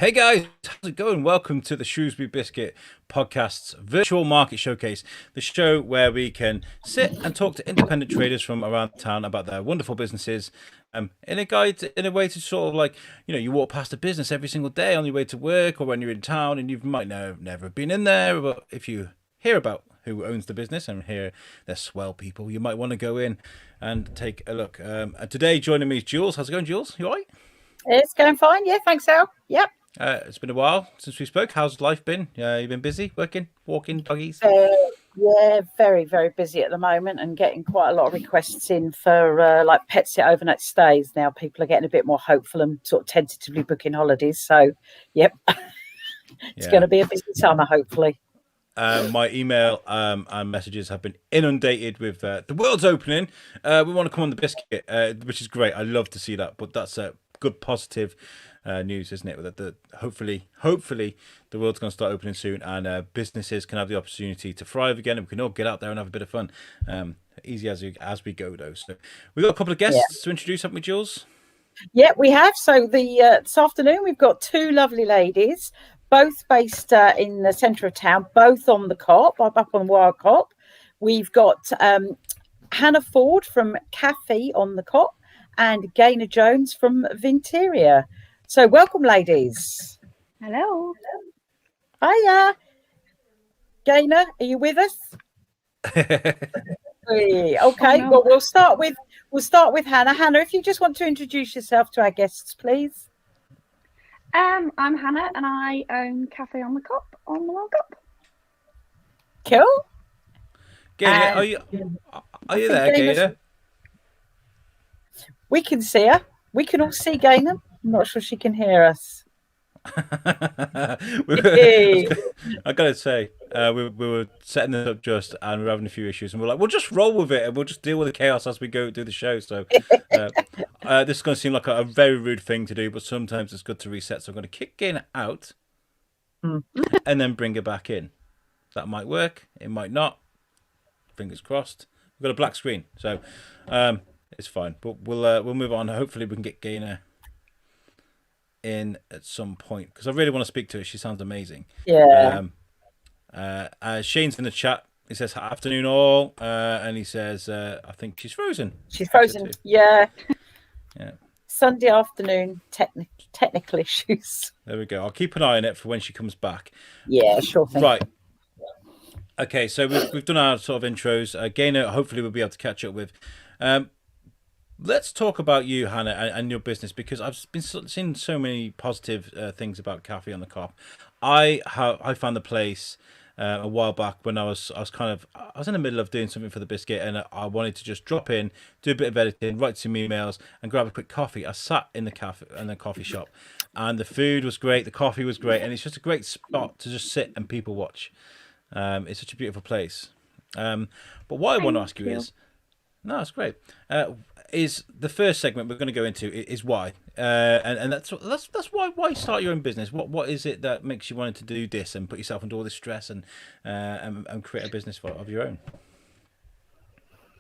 Hey guys, how's it going? Welcome to the Shrewsbury Biscuit podcast's virtual market showcase, the show where we can sit and talk to independent traders from around town about their wonderful businesses. In a way to sort of like, you walk past a business every single day on your way to work or when you're in town and you might never have been in there, but if you hear about who owns the business and hear they're swell people, you might want to go in and take a look. And today joining me is Jules. How's it going, Jules? You all right? It's going fine. Yeah, thanks, Al. Yep. It's been a while since we spoke. How's life been? You've been busy, working, walking, doggies? Yeah, very, very busy at the moment and getting quite a lot of requests in for like pet sit overnight stays. Now people are getting a bit more hopeful and sort of tentatively booking holidays. So, yep, it's going to be a busy summer, hopefully. My email and messages have been inundated with the world's opening. We want to come on the biscuit, which is great. I love to see that, but that's a good positive news, isn't it? That hopefully the world's going to start opening soon, and businesses can have the opportunity to thrive again, and we can all get out there and have a bit of fun. Easy as we go, though. So we've got a couple of guests to introduce, haven't we, Jules? Yeah, we have. So this afternoon we've got two lovely ladies, both based in the centre of town, both on the Cop, up on Wyle Cop. We've got Hannah Ford from Café on the Cop and Gaynor Jones from Vinterior. So welcome, ladies. Hello. Hiya. Gaynor, are you with us? Okay. Oh, no. Well, we'll start with Hannah. Hannah, if you just want to introduce yourself to our guests, please. I'm Hannah, and I own Café on the Cop on the World Cup. Cool. Gaynor, are you there, Gaynor? We can see her. We can all see Gaynor. I'm not sure she can hear us. I gotta say, we were setting this up just, and we were having a few issues, and we're like, we'll just roll with it, and we'll just deal with the chaos as we go do the show. So this is going to seem like a very rude thing to do, but sometimes it's good to reset. So I'm going to kick Gaynor out, and then bring her back in. That might work. It might not. Fingers crossed. We've got a black screen, so it's fine. But we'll move on. Hopefully, we can get Gaynor in at some point, because I really want to speak to her. She sounds amazing. Yeah. Shane's in the chat. He says afternoon all, and he says I think she's frozen. She's frozen. Yeah. Sunday afternoon technical issues. There we go. I'll keep an eye on it for when she comes back. Yeah, sure thing. Right. Okay, so we've done our sort of intros. Gaynor, hopefully we'll be able to catch up with. Let's talk about you, Hannah, and your business, because I've been seeing so many positive things about Café on the Cop. I found the place a while back when I was in the middle of doing something for the biscuit, and I wanted to just drop in, do a bit of editing, write some emails, and grab a quick coffee. I sat in the coffee shop, and the food was great, the coffee was great, and it's just a great spot to just sit and people watch. It's such a beautiful place. But what I want to ask you is, no, it's great. Is the first segment we're going to go into is why, and that's why start your own business. What is it that makes you want to do this and put yourself under all this stress and create a business of your own?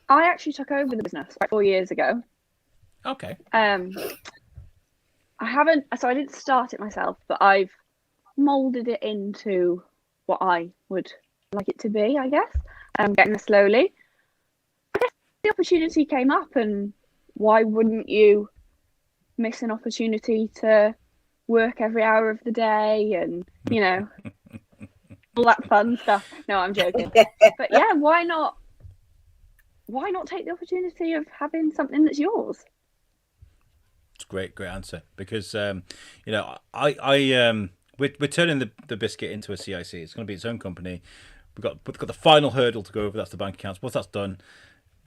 I actually took over the business like 4 years ago. Okay. I didn't start it myself, but I've molded it into what I would like it to be, I guess. Getting there slowly. I guess the opportunity came up, and why wouldn't you miss an opportunity to work every hour of the day and, all that fun stuff? No, I'm joking. But yeah, why not take the opportunity of having something that's yours? It's a great answer, because we're turning the biscuit into a CIC. It's going to be its own company. We've got the final hurdle to go over. That's the bank accounts. Once that's done,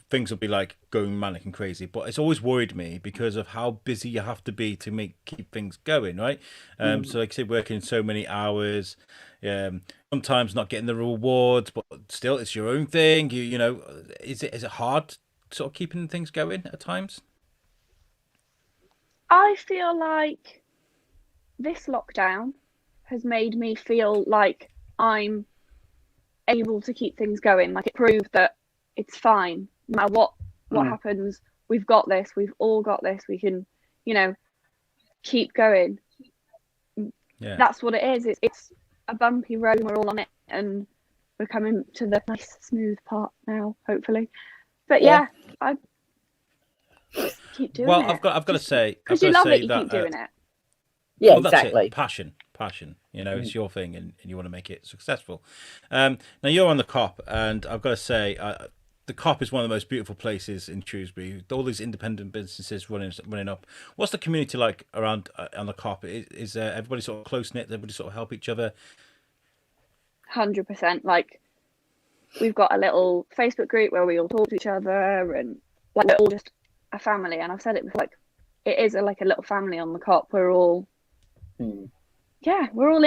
things will be like going manic and crazy. But it's always worried me because of how busy you have to be to keep things going, right? So like I say, working so many hours, sometimes not getting the rewards, but still it's your own thing. Is it hard sort of keeping things going at times? I feel like this lockdown has made me feel like I'm able to keep things going. Like, it proved that it's fine. No matter what happens, we've got this. We've all got this. We can, keep going. that's what it is. It's a bumpy road and we're all on it, and we're coming to the nice smooth part now, hopefully. But yeah, I just keep doing it. Well, I've got to say, because you love it, you keep doing it. Yeah, well, exactly. That's it. Passion. You know, it's your thing, and you want to make it successful. Now you're on the Cop, and I've got to say, the Cop is one of the most beautiful places in Shrewsbury. All these independent businesses running up. What's the community like around on the Cop? Is everybody sort of close knit? Everybody sort of help each other? 100%. Like, we've got a little Facebook group where we all talk to each other, and like we're all just a family. And I've said it before, like, it is like a little family on the Cop. We're all, we're all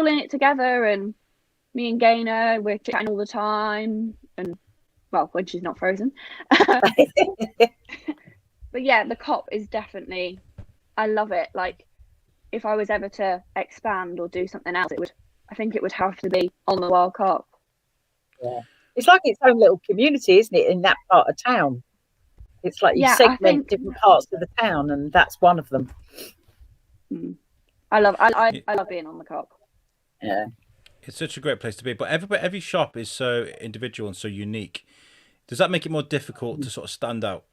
in it together. And me and Gaynor, we're chatting all the time. And well, when she's not frozen. But yeah, the Cop is definitely, I love it. Like, if I was ever to expand or do something else, I think it would have to be on the Wyle Cop. Yeah, it's like its own little community, isn't it? In that part of town, it's like you segment different parts of the town, and that's one of them. I love being on the Cop. Yeah, it's such a great place to be. But every shop is so individual and so unique. Does that make it more difficult to sort of stand out?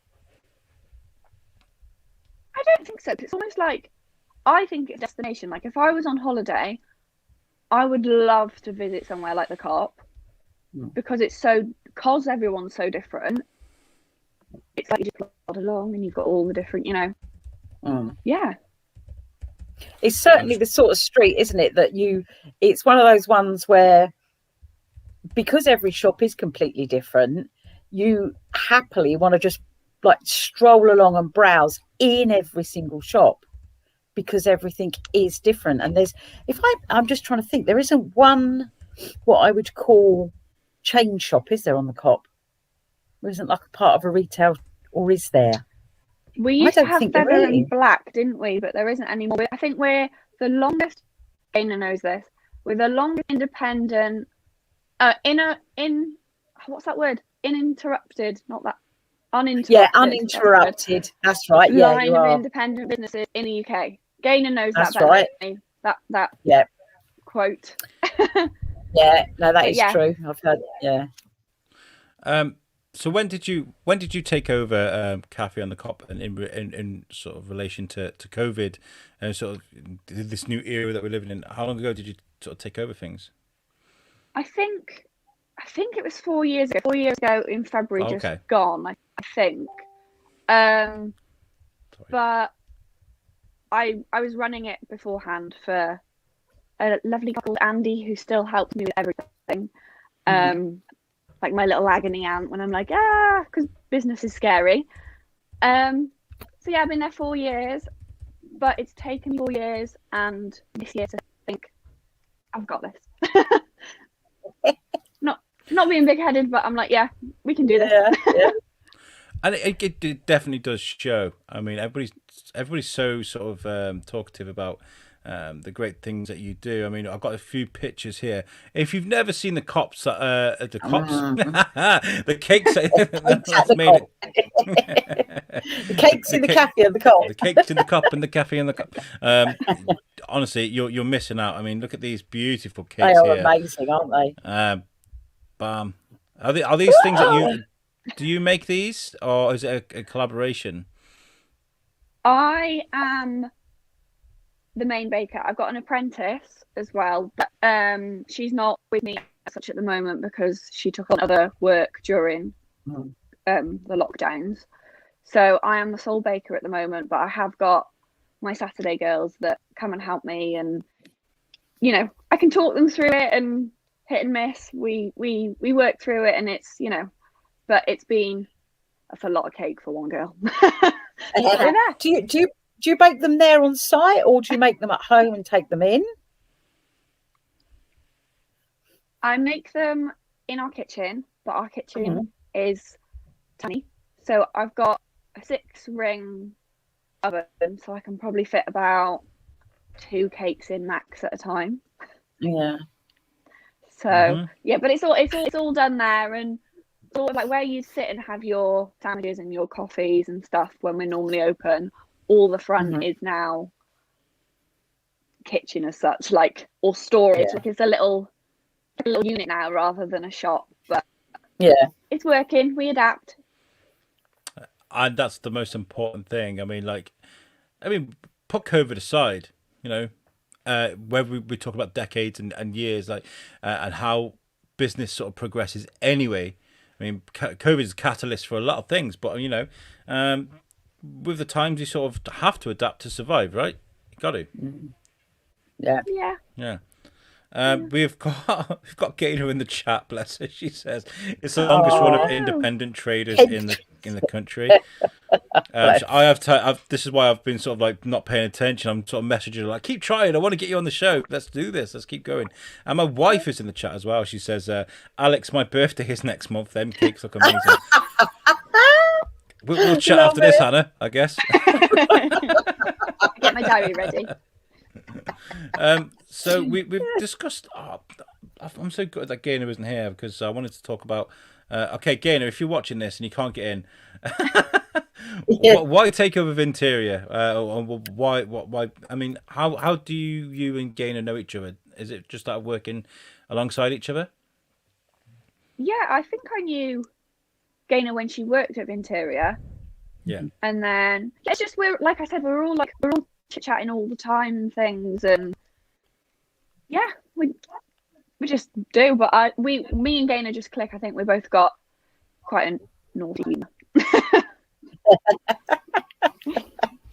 I don't think so. It's almost like, I think it's a destination. Like, if I was on holiday, I would love to visit somewhere like the Cop, because because everyone's so different. It's like you just plod along and you've got all the different, yeah. It's certainly the sort of street, isn't it, that it's one of those ones where, because every shop is completely different, you happily want to just like stroll along and browse in every single shop, because everything is different. And I'm just trying to think, there isn't one what I would call chain shop, is there, on the Cop? There isn't like a part of a retail, or is there? We used to have Feather and Black, didn't we? But there isn't anymore. I think we're the longest, Dana knows this, we're the longest independent, what's that word? Uninterrupted, not that, uninterrupted. Yeah, uninterrupted. That's right. Yeah, line of independent businesses in the UK. Gaynor knows that's that. Right. That quote. Yeah, no, that is true. I've heard. Yeah. So when did you take over Café on the Cop, and in sort of relation to COVID and sort of this new era that we're living in? How long ago did you sort of take over things? I think it was 4 years ago. 4 years ago in February, just gone. I think. But I was running it beforehand for a lovely guy called Andy, who still helps me with everything. Like my little agony aunt when I'm like, because business is scary. So yeah, I've been there 4 years, but it's taken me 4 years and this year to think, I've got this. Not being big-headed, but I'm like, yeah, we can do this. Yeah. And it definitely does show. I mean, everybody's so sort of talkative about the great things that you do. I mean, I've got a few pictures here. If you've never seen the cakes that's made the cakes in the Café and the Cop. The cakes in the Cop and the Café and the Cop. Honestly, you're missing out. I mean, look at these beautiful cakes here. They are amazing, aren't they? Bam. Are these things that do you make these, or is it a collaboration? I am the main baker. I've got an apprentice as well, but she's not with me as such at the moment because she took on other work during the lockdowns. So I am the sole baker at the moment, but I have got my Saturday girls that come and help me, and I can talk them through it, and hit and miss. We work through it, and it's but it's a lot of cake for one girl. Do you bake them there on site, or do you make them at home and take them in? I make them in our kitchen, but our kitchen is tiny. So I've got a 6-ring oven, so I can probably fit about 2 cakes in max at a time. Yeah. So yeah, but it's all done there, and it's all like where you sit and have your sandwiches and your coffees and stuff when we're normally open. All the front is now kitchen as such, like, or storage. Yeah. Like, it's a little unit now rather than a shop. But Yeah. it's working. We adapt. And that's the most important thing. I mean, put COVID aside, where we talk about decades and years, and how business sort of progresses anyway. I mean, COVID is a catalyst for a lot of things, but with the times, you sort of have to adapt to survive, right? You got to. Yeah. Yeah. We've got Gaynor in the chat. Bless her. She says it's the longest run of independent traders in the country. This is why I've been sort of like not paying attention. I'm sort of messaging her like, keep trying. I want to get you on the show. Let's do this. Let's keep going. And my wife is in the chat as well. She says, Alex, my birthday is next month. Them cakes look amazing. We'll chat after this, Hannah, I guess. Get my diary ready. So we've discussed. I'm so good that Gaynor isn't here because I wanted to talk about. Okay, Gaynor, if you're watching this and you can't get in, why take over Vinterior? Why? I mean, how do you and Gaynor know each other? Is it just that working alongside each other? Yeah, I think I knew Gaynor when she worked at Vinterior. Yeah. And then it's just we're all chit-chatting all the time and things, and yeah, we just do. But me and Gaynor just click. I think we both got quite a naughty humour.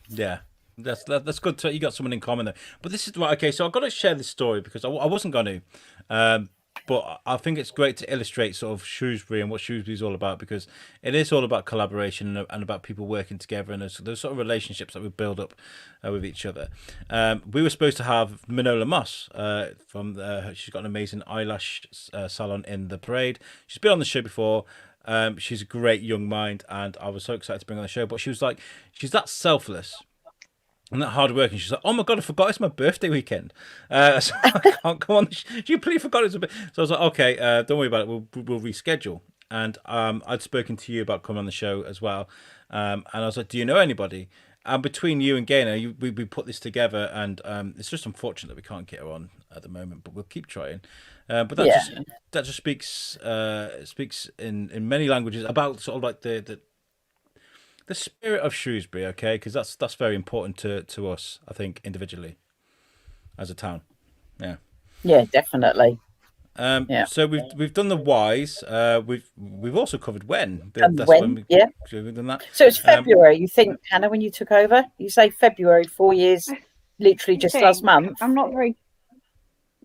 Yeah. That's good. You got someone in common there. But this is right. Okay, so I've got to share this story because I wasn't going to. But I think it's great to illustrate sort of Shrewsbury and what Shrewsbury is all about, because it is all about collaboration and about people working together and those sort of relationships that we build up with each other. We were supposed to have Manola Moss she's got an amazing eyelash salon in the Parade. She's been on the show before. She's a great young mind, and I was so excited to bring her on the show. But she was like, she's that selfless and that hard working. She's like, oh my God, I forgot it's my birthday weekend. So I can't come on. She completely forgot it's a bit. So I was like, okay, don't worry about it. We'll reschedule. And I'd spoken to you about coming on the show as well. And I was like, do you know anybody? And between you and Gaynor, we put this together, and it's just unfortunate that we can't get her on at the moment, but we'll keep trying. But that just speaks in many languages about sort of like the spirit of Shrewsbury, okay? Because that's very important to us, I think, individually as a town. Yeah. Yeah, definitely. So we've done the whys. We've also covered when. We've done that. So it's February. You think, Hannah, when you took over? You say February, 4 years, literally just last month. I'm not very.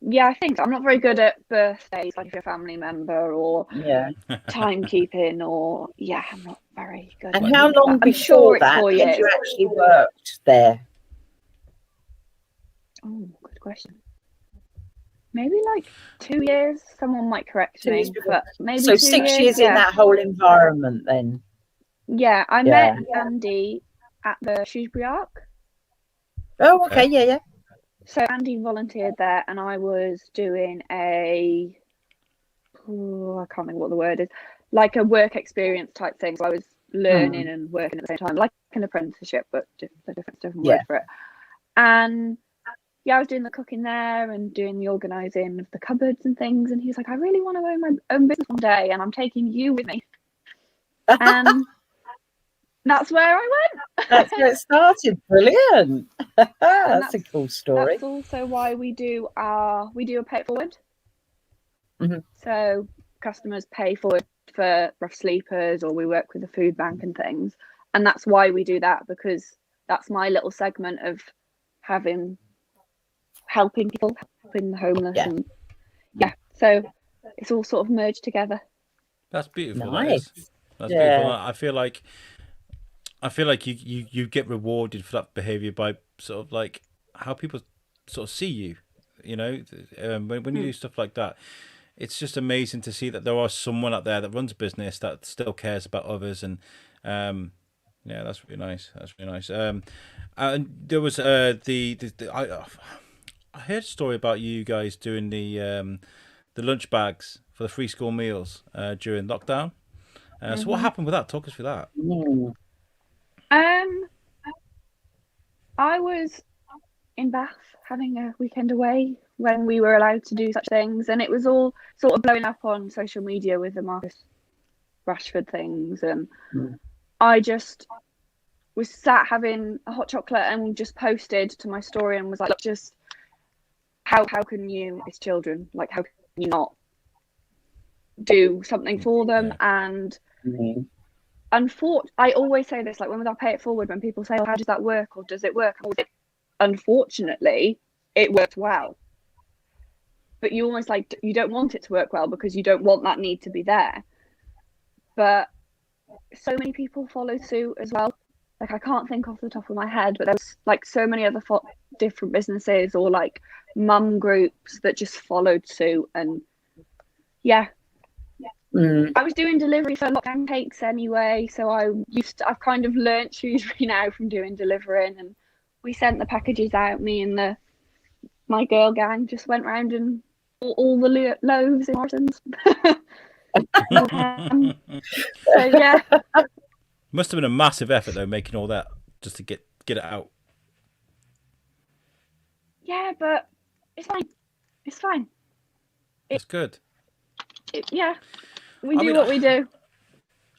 Yeah, I think so. I'm not very good at birthdays, like if you're a family member or timekeeping, or I'm not very good. And how long before that had you actually worked there? Oh, good question. Maybe like 2 years. Someone might correct me, but maybe so 6 years in that whole environment then. Yeah, I met Andy at the Shrewsbury Arc. Oh, okay, yeah. So Andy volunteered there, and I was doing I can't think what the word is, like a work experience type thing. So I was learning and working at the same time, like an apprenticeship, but just a different word for it. And I was doing the cooking there and doing the organising of the cupboards and things. And he was like, I really want to own my own business one day, and I'm taking you with me. And that's where I went. That's where it started. Brilliant. That's a cool story. That's also why we do a pay it forward. Mm-hmm. So customers pay forward for rough sleepers, or we work with the food bank and things. And that's why we do that, because that's my little segment of helping people, helping the homeless. And so it's all sort of merged together. That's beautiful. Nice. That's beautiful. I feel like you get rewarded for that behavior by sort of like how people sort of see you, when you do stuff like that. It's just amazing to see that there are someone out there that runs a business that still cares about others, and that's really nice. And there was I heard a story about you guys doing the lunch bags for the free school meals during lockdown. So what happened with that? Talk us through that. in Bath having a weekend away when we were allowed to do such things, and it was all sort of blowing up on social media with the Marcus Rashford things, and I just was sat having a hot chocolate and just posted to my story and was like, look, just how can you, it's children, like how can you not do something for them? And I always say this, like, when would I pay it forward? When people say, oh, how does that work, or does it work? Unfortunately, it works well, but you almost like, you don't want it to work well because you don't want that need to be there. But so many people followed suit as well. Like, I can't think off the top of my head, but there's like so many other different businesses or like mum groups that just followed suit. And yeah, I was doing delivery for lockdown cakes anyway, so I've kind of learnt Shrewsbury now from doing delivering, and we sent the packages out. Me and my girl gang just went round and all the loaves in Morrison's. So yeah, must have been a massive effort though, making all that just to get it out. Yeah, but it's fine. It's fine. It's good. Yeah, we do what we do.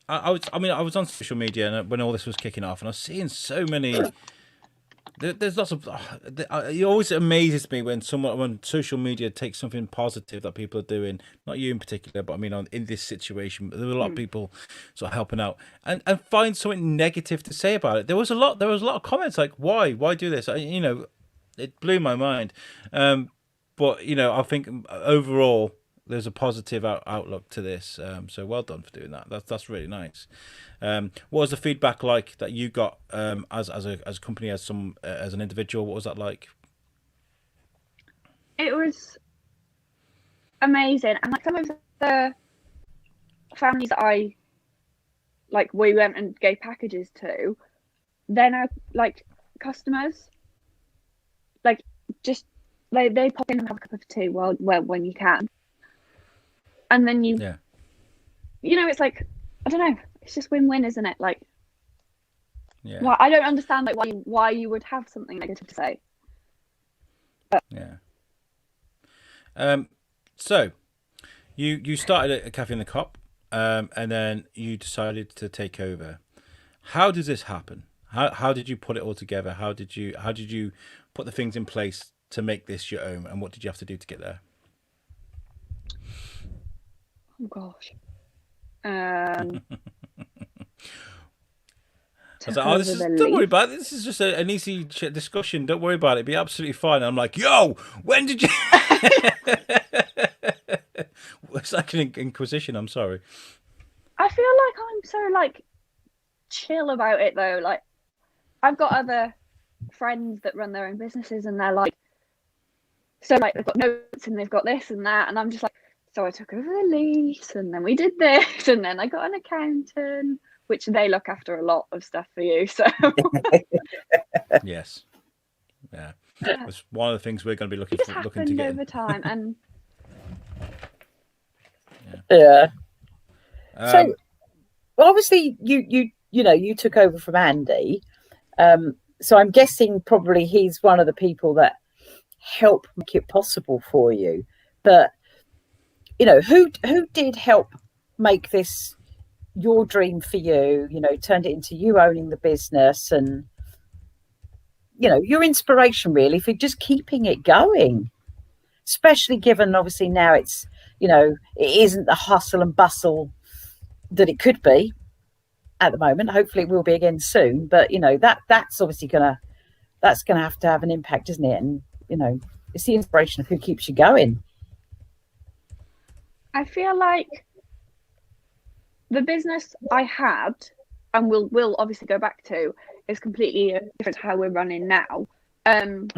I was on social media when all this was kicking off, and I was seeing so many. There's lots of. It always amazes me when social media takes something positive that people are doing, not you in particular, but I mean in this situation, there were a lot of people sort of helping out, and find something negative to say about it. There was a lot of comments like, why do this? It blew my mind. But I think overall there's a positive outlook to this. So well done for doing that. That's really nice. What was the feedback like that you got as a company, as an individual? What was that like? It was amazing, and like some of the families that we went and gave packages to, they're now like customers. Like, just they pop in and have a cup of tea when you can, and then it's like, I don't know, it's just win-win, isn't it? Like, well, I don't understand like why you would have something negative to say. But so you started a Cafe in the Cop, and then you decided to take over. How does this happen? How did you put it all together? How did you put the things in place to make this your own, and what did you have to do to get there? Oh gosh. Don't worry about it. This is just an easy discussion. Don't worry about it. It'll be absolutely fine. I'm like, yo, when did you? It's like an inquisition. I'm sorry. I feel like I'm so like chill about it though. Like, I've got other friends that run their own businesses, and they're like, so like they've got notes and they've got this and that, and I'm just like, so I took over the lease, and then we did this, and then I got an accountant, which they look after a lot of stuff for you. So yes, yeah, it's one of the things we're going to be looking to get over time, and so obviously you took over from Andy, so I'm guessing probably he's one of the people that help make it possible for you. But who did help make this your dream for you? Turned it into you owning the business, and your inspiration really for just keeping it going, especially given obviously now it's it isn't the hustle and bustle that it could be at the moment. Hopefully it will be again soon, but that's obviously gonna have to have an impact, isn't it? And it's the inspiration of who keeps you going. I feel like the business I had, and we'll obviously go back to, is completely different to how we're running now. And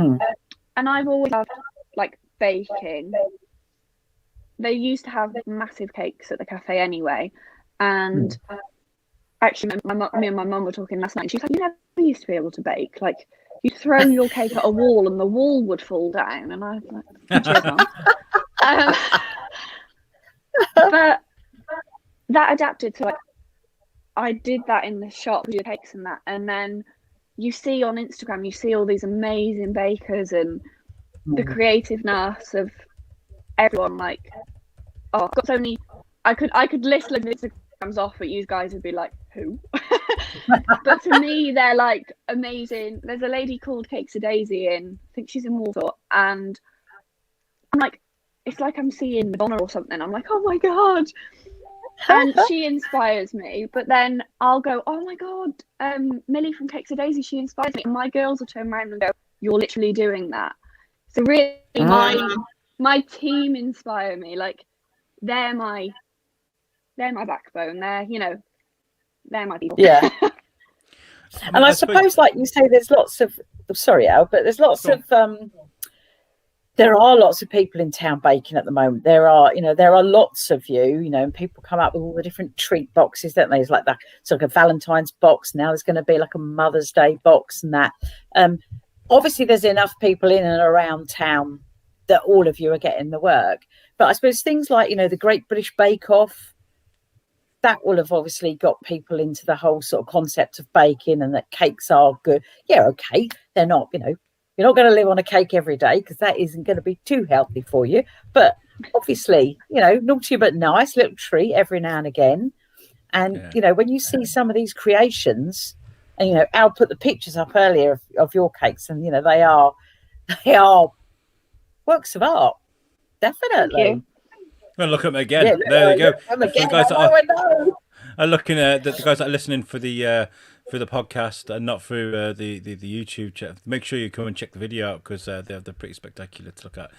I've always loved like baking. They used to have massive cakes at the cafe anyway, and actually me and my mum were talking last night. She's like, you never used to be able to bake. Like, you'd throw your cake at a wall and the wall would fall down. And I was like, but that adapted to, like, I did that in the shop with your cakes and that, and then you see on Instagram, you see all these amazing bakers and the creativeness of everyone. Like, oh, I've got so many. I could list like Instagrams off, but you guys would be like, who? But to me, they're like amazing. There's a lady called Cakes a Daisy in, I think she's in Warsaw, and I'm like, it's like I'm seeing Madonna or something. I'm like, oh my god. And she inspires me, but then I'll go, oh my god, Millie from Cakes a Daisy, she inspires me. And my girls will turn around and go, you're literally doing that. So really, my team inspire me. Like, they're my backbone. They're my people. Yeah. And I suppose, like you say, there's lots of, sorry, Al, but there's lots of, there are lots of people in town baking at the moment. There are lots of you, and people come up with all the different treat boxes, don't they? It's like that. It's like a Valentine's box. Now there's going to be like a Mother's Day box and that. Obviously, there's enough people in and around town that all of you are getting the work. But I suppose things like, the Great British Bake Off, that will have obviously got people into the whole sort of concept of baking, and that cakes are good. Yeah, okay. They're not, you're not going to live on a cake every day because that isn't going to be too healthy for you. But obviously, naughty but nice little treat every now and again. And, when you see some of these creations, and, Al put the pictures up earlier of your cakes, and, they are works of art. Definitely. Well, look at them again. Yeah, there we go. The guys that are looking at the guys that are listening for the podcast and not through the YouTube chat. Make sure you come and check the video out because they're pretty spectacular to look at.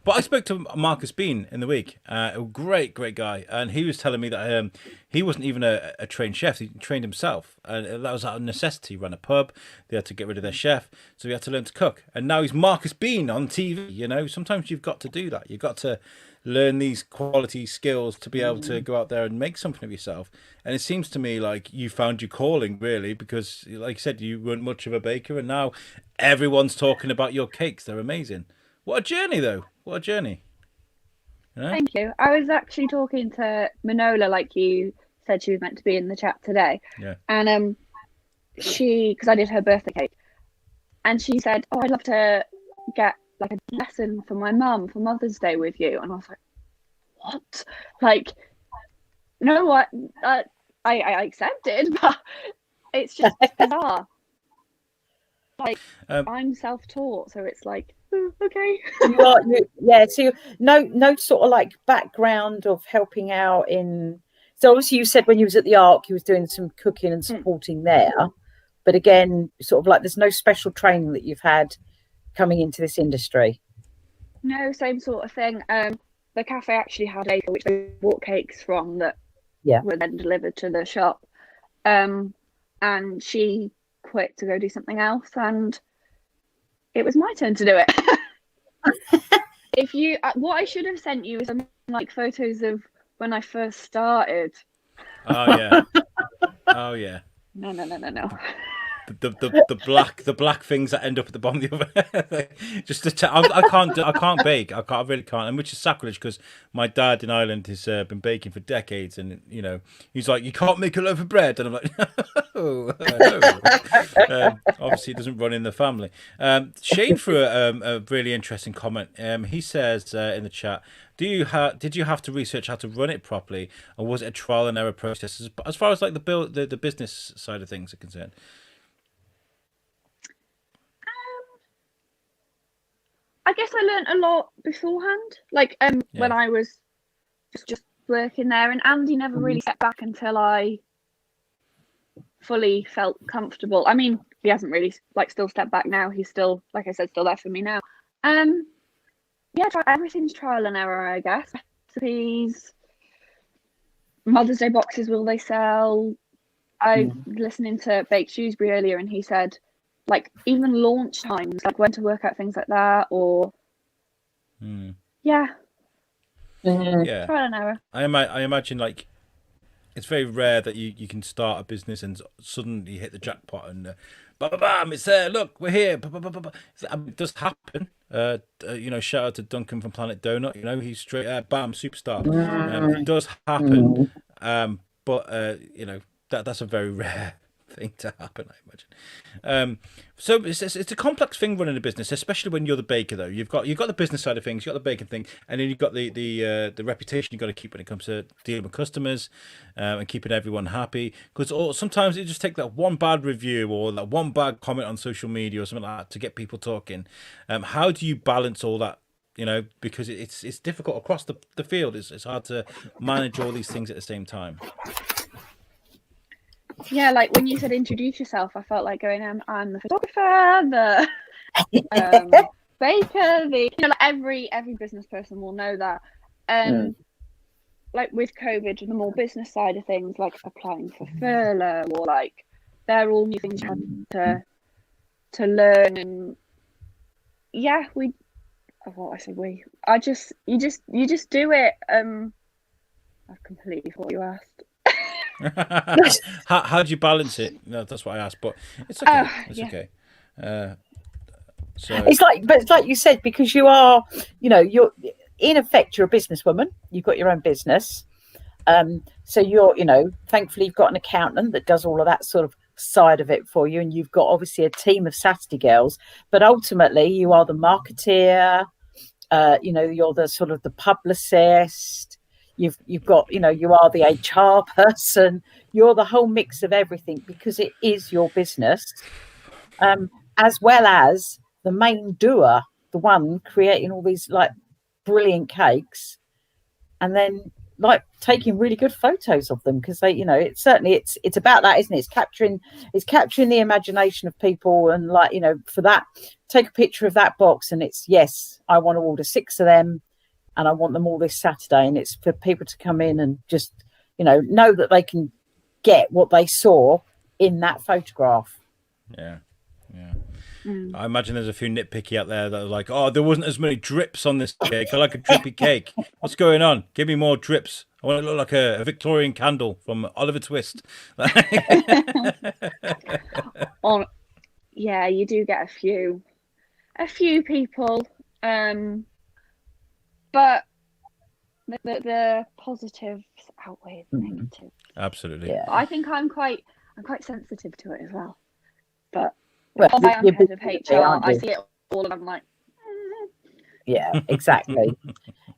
But I spoke to Marcus Bean in the week, a great guy, and he was telling me that he wasn't even a trained chef. He trained himself, and that was out of necessity. He ran a pub. They had to get rid of their chef, so he had to learn to cook. And now he's Marcus Bean on TV. Sometimes you've got to do that. You've got to learn these quality skills to be able to go out there and make something of yourself. And it seems to me like you found your calling, really, because like you said, you weren't much of a baker, and now everyone's talking about your cakes. They're amazing. What a journey, though. What a journey. Thank you. I was actually talking to Manola, like you said she was meant to be in the chat today. Yeah. And because I did her birthday cake, and she said, oh, I'd love to get like a lesson for my mum for Mother's Day with you. And I was like, what? Like, you know what? I accepted, but it's just bizarre. Like, I'm self-taught, so it's like, okay. So no sort of like background of helping out in. So obviously you said when you was at the Ark, you was doing some cooking and supporting there. But again, sort of like there's no special training that you've had coming into this industry. No, same sort of thing. The cafe actually had a which they bought cakes from that were then delivered to the shop. And she quit to go do something else, and it was my turn to do it. What I should have sent you is some like photos of when I first started. Oh yeah. Oh yeah. No. The black things that end up at the bottom of the oven. Just I can't bake. I really can't, and which is sacrilege because my dad in Ireland has been baking for decades, and he's like, you can't make a loaf of bread, and I'm like, no. Obviously, it doesn't run in the family. Shane threw a really interesting comment. He says in the chat, did you have to research how to run it properly, or was it a trial and error process as far as like the business side of things are concerned? I guess I learned a lot beforehand, like when I was just working there, and Andy never really stepped back until I fully felt comfortable. I mean, he hasn't really still stepped back now. He's still, like I said, still there for me now. Everything's trial and error, I guess. Recipes, Mother's Day boxes, will they sell? I was listening to Bake Shrewsbury earlier, and he said, like, even launch times, like when to work out things like that, or trial and error. I imagine like it's very rare that you can start a business and suddenly hit the jackpot and bam, it's there. Look, we're here. It does happen. Shout out to Duncan from Planet Donut. He's straight bam, superstar. It does happen. But that's a very rare thing to happen, I imagine. So it's a complex thing running a business, especially when you're the baker. Though you've got the business side of things, you've got the baking thing, and then you've got the reputation you've got to keep when it comes to dealing with customers and keeping everyone happy. Because sometimes it just takes that one bad review or that one bad comment on social media or something like that to get people talking. How do you balance all that? You know, because it's difficult across the field. It's hard to manage all these things at the same time. Yeah, like when you said introduce yourself, I felt like going, I'm the photographer, the baker, like every business person will know that. Like with COVID, the more business side of things, like applying for furlough or like they're all new things you have to learn. And yeah, you just do it. I've completely forgot what you asked. How do you balance it? No, that's what I asked, but it's okay. Okay. So it's like you said, because you are, you're in effect, you're a businesswoman. You've got your own business, so you're, thankfully you've got an accountant that does all of that sort of side of it for you, and you've got obviously a team of Saturday girls. But ultimately, you are the marketeer. You're the sort of the publicist. You've got, you are the HR person. You're the whole mix of everything because it is your business, as well as the main doer, the one creating all these like brilliant cakes, and then like taking really good photos of them because they, it's about that, isn't it? It's capturing the imagination of people, and like, for that, take a picture of that box, and it's yes, I want to order 6 of them. And I want them all this Saturday, and it's for people to come in and just, know that they can get what they saw in that photograph. Yeah. I imagine there's a few nitpicky out there that are like, oh, there wasn't as many drips on this cake. I like a drippy cake. What's going on? Give me more drips. I want it to look like a Victorian candle from Oliver Twist. Yeah, you do get a few people. But the positives outweigh the negatives. Absolutely. Yeah. I think I'm quite sensitive to it as well. But well, I am head of HR, I see it all and I'm like, yeah, exactly.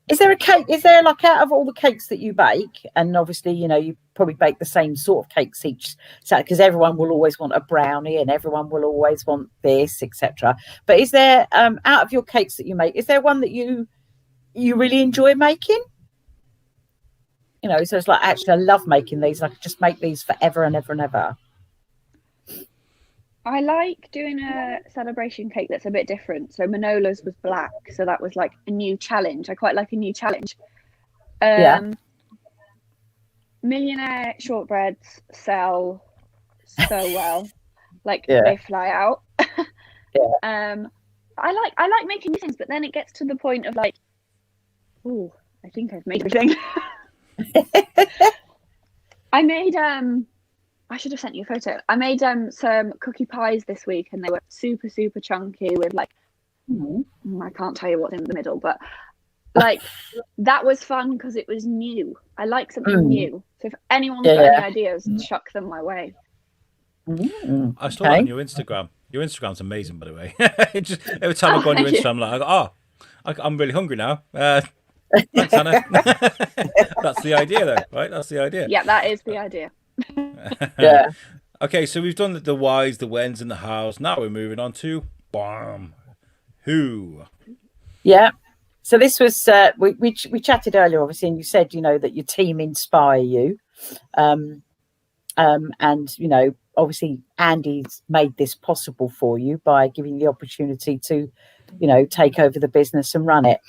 Is there a cake? Is there, like, out of all the cakes that you bake, and obviously, you probably bake the same sort of cakes each, because everyone will always want a brownie and everyone will always want this, etc. But is there, out of your cakes that you make, is there one that you really enjoy making? So it's like, actually, I love making these. I could just make these forever and ever and ever. I like doing a celebration cake that's a bit different. So Manola's was black, so that was like a new challenge. I quite like a new challenge. Millionaire shortbreads sell so well, like they fly out. I like making new things, but then it gets to the point of like, oh, I think I've made everything. I made I should have sent you a photo. I made some cookie pies this week, and they were super, super chunky with like, I can't tell you what's in the middle, but like that was fun because it was new. I like something new. So if anyone's got any ideas, chuck them my way. I saw that on your Instagram. Your Instagram's amazing, by the way. Just every time I go on your Instagram, I'm like, I'm really hungry now. Thanks, Hannah. That's the idea, though, right? That's the idea. Yeah, that is the idea. Yeah. Okay, so we've done the whys, the whens, and the hows. Now we're moving on to who. Yeah. So this was we chatted earlier, obviously, and you said that your team inspire you, and obviously Andy's made this possible for you by giving you the opportunity to take over the business and run it.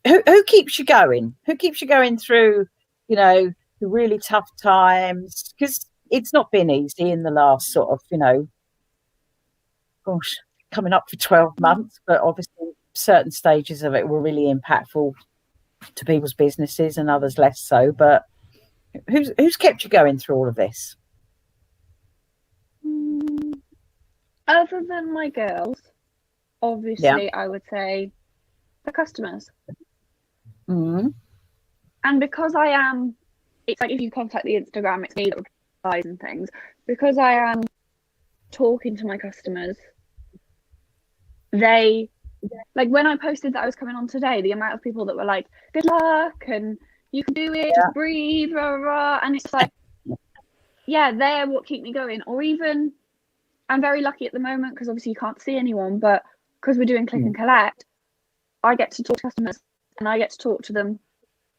Who keeps you going? Who keeps you going through the really tough times? Because it's not been easy in the last sort of coming up for 12 months, but obviously certain stages of it were really impactful to people's businesses and others less so. But who's kept you going through all of this? Other than my girls, obviously, I would say the customers. Mm-hmm. And because it's like if you contact the Instagram, it's me that and things, because I am talking to my customers. They, like, when I posted that I was coming on today, the amount of people that were like, good luck and you can do it, just breathe, rah, rah, and it's like, yeah, they're what keep me going. Or even, I'm very lucky at the moment because obviously you can't see anyone, but because we're doing click and collect, I get to talk to customers and I get to talk to them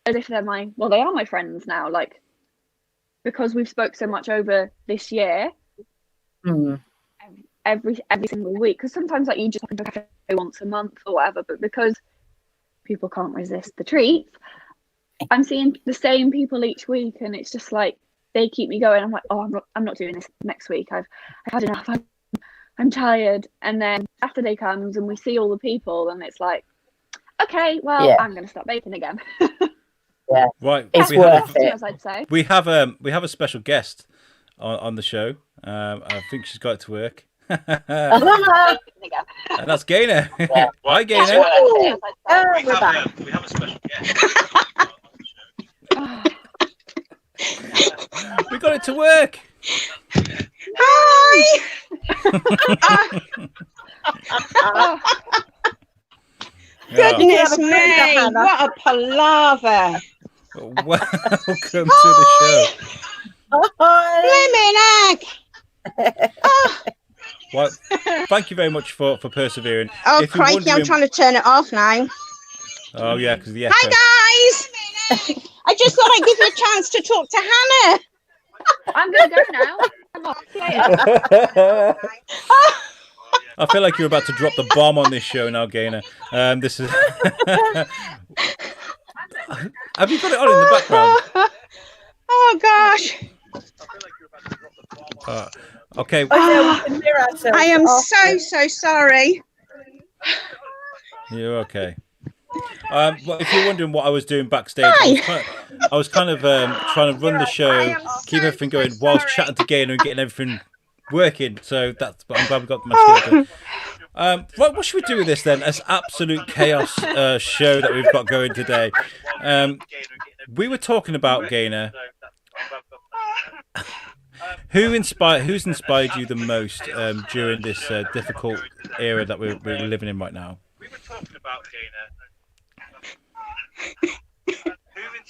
as if they're they are my friends now, like, because we've spoke so much over this year. Every single week, because sometimes like you just have to cafe once a month or whatever, but because people can't resist the treats, I'm seeing the same people each week, and it's just like they keep me going. I'm like, oh, I'm not doing this next week. I've had enough. I'm tired. And then Saturday comes and we see all the people, and it's like, okay, well, I'm going to start baking again. Right, it's worth it. I'd say we have a special guest on the show. I think she's got it to work. And that's Gaynor. Hi, Gaynor. We have a special guest. We got it to work. Hi. Goodness me, what a palaver. Welcome to the show. Blimmin' egg. Well, thank you very much for persevering. Oh, crikey, I'm trying to turn it off now. Oh, yeah, because the echo. Hi, guys. I just thought I'd give you a chance to talk to Hannah. I'm going to go now. Come on, later. I feel like you're about to drop the bomb on this show now, Gaynor. This is. Have you got it on in the background? Oh, gosh. Okay. I am so sorry. You're okay. Well, if you're wondering what I was doing backstage, I was kind of trying to run the show, keep everything going whilst chatting to Gaynor and getting everything working. So but I'm glad we got my skill done. Right, what should we do with this then? It's absolute chaos show that we've got going today. We were talking about Gaynor. Who's inspired you the most during this difficult era that we're living in right now? We were talking about Gaynor. Who's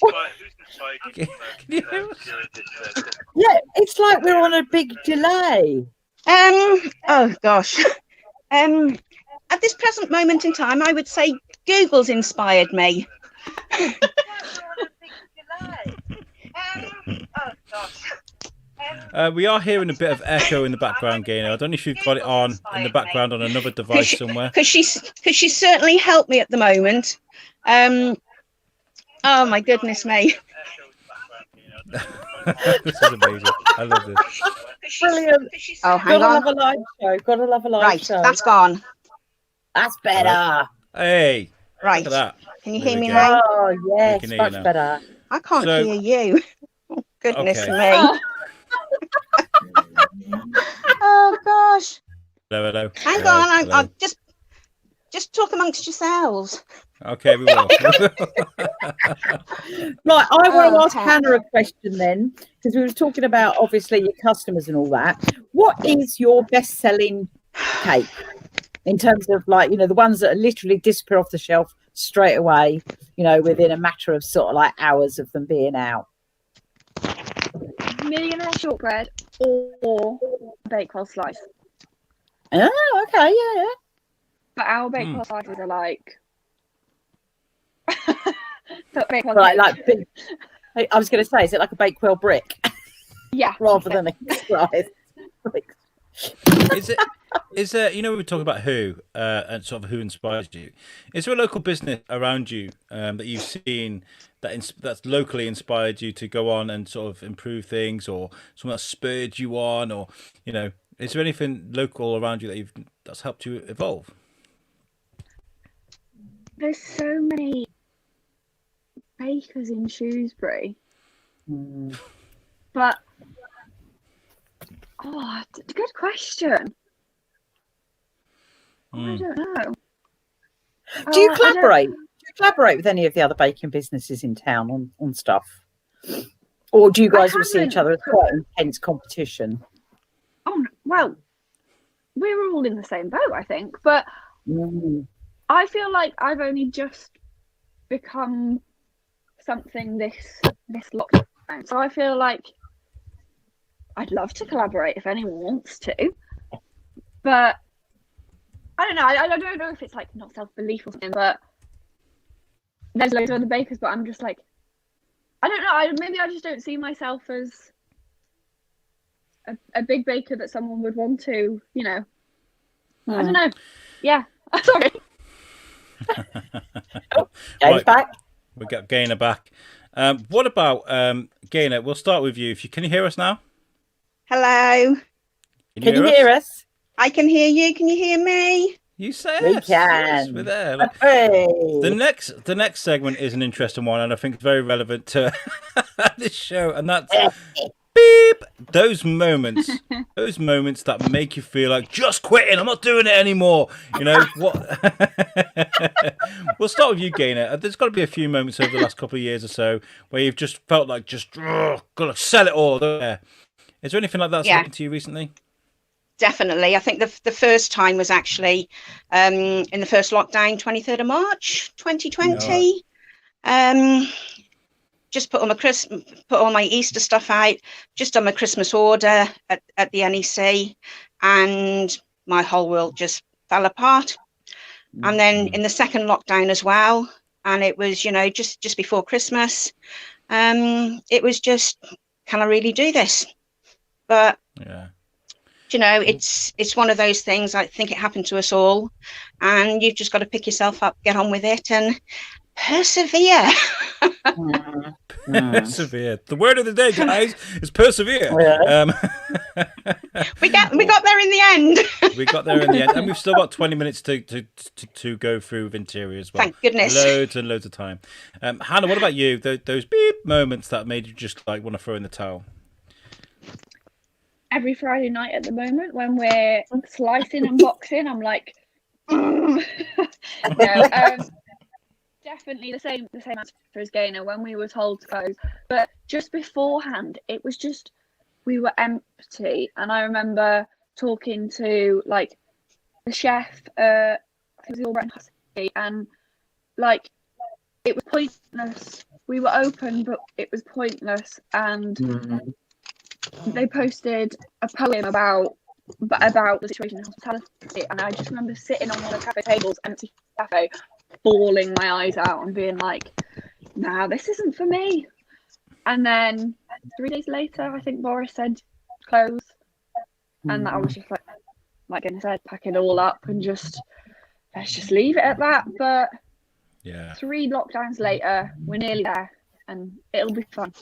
inspired you the most during this? Yeah, it's like we're on a big delay. Oh gosh. At this present moment in time, I would say Google's inspired me. We are hearing a bit of echo in the background, Gaynor. I don't know if you've got it on in the background on another device somewhere. Because she certainly helped me at the moment. Oh my goodness me. This is amazing. I love this. Brilliant. Oh, hang on. Gotta love a live show. Gotta love a live show. Right, that's gone. That's better. Hey. Right. Look at that. Can you hear me now? Oh, yes, much better. I can't hear you. Oh, goodness me. Oh gosh. Hello. Hang on, I'll just talk amongst yourselves. Okay, we will. Right, I want to ask Hannah a question then, because we were talking about obviously your customers and all that. What is your best-selling cake in terms of, like, you know, the ones that are literally disappear off the shelf straight away, you know, within a matter of sort of like hours of them being out? Millionaire shortbread or Bakewell slice. Oh, okay, yeah. But our Bakewell slices are like like big. I was going to say, is it like a Bakewell brick? Yeah. Rather than a slice. Is there, you know, we were talking about who and sort of who inspires you. Is there a local business around you that you've seen that's locally inspired you to go on and sort of improve things, or someone that spurred you on, or, you know, is there anything local around you that's helped you evolve? There's so many bakers in Shrewsbury, but good question. I don't know. Do you collaborate? Do you collaborate with any of the other baking businesses in town on stuff, Or do you guys all see haven't. each other as quite intense competition? Oh, well, we're all in the same boat, I think. But I feel like I've only just become something this lockdown. So I feel like I'd love to collaborate if anyone wants to. But I don't know. I don't know if it's like not self-belief or something, but there's loads of other bakers, but I'm just like, I don't know. Maybe I just don't see myself as a big baker that someone would want to, you know. I don't know. Yeah. Sorry. Right. Back. We got Gaynor back. What about Gaynor? We'll start with you. Can you hear us now? Hello. Can you hear us? I can hear you. Can you hear me? You say We yes. can. Yes, we're there. Look, Hey. the next segment is an interesting one, and I think it's very relevant to this show, and that's beep. Those moments that make you feel like just quitting. I'm not doing it anymore. You know what? We'll start with you, Gaynor. There's got to be a few moments over the last couple of years or so where you've just felt like gotta sell it all. There. Is there anything like that that's happened to you recently? Definitely. I think the first time was actually in the first lockdown, 23rd of March, 2020. Just put all my Easter stuff out, just done my Christmas order at the NEC, and my whole world just fell apart. And then in the second lockdown as well, and it was, you know, just before Christmas, it was just, can I really do this? But you know, it's one of those things. I think it happened to us all, and you've just got to pick yourself up, get on with it, and persevere. Persevere. The word of the day, guys, is persevere. We got there in the end. We got there in the end, and we've still got 20 minutes to go through Vinterior as well. Thank goodness. Loads and loads of time. Hannah, what about you? Those beep moments that made you just like want to throw in the towel? Every Friday night at the moment when we're slicing and boxing, I'm like, no, definitely the same answer as Gaynor when we were told to close. But just beforehand, it was just, we were empty. And I remember talking to like the chef, it was all right, and like it was pointless. We were open, but it was pointless. And they posted a poem about the situation in hospitality, and I just remember sitting on one of the cafe tables, empty cafe, bawling my eyes out and being like, nah, this isn't for me. And then 3 days later, I think Boris said close, and I was just like I said, pack it all up and just let's just leave it at that. But 3 lockdowns later, we're nearly there, and it'll be fun.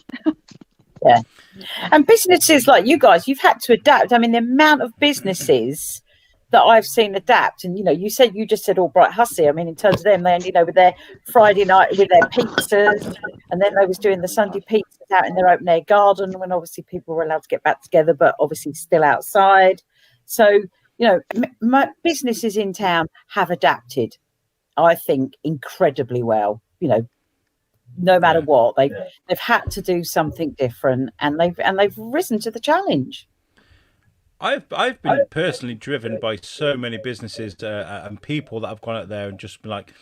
Yeah. And businesses like you guys, you've had to adapt. I mean, the amount of businesses that I've seen adapt, and you know, you just said all Bright Hussey. I mean, in terms of them, they ended with their Friday night with their pizzas, and then they was doing the Sunday pizzas out in their open air garden when obviously people were allowed to get back together, but obviously still outside. So, you know, my businesses in town have adapted, I think, incredibly well. You know, no matter what, they've had to do something different, and they've risen to the challenge. I've been personally driven by so many businesses and people that have gone out there and just been like,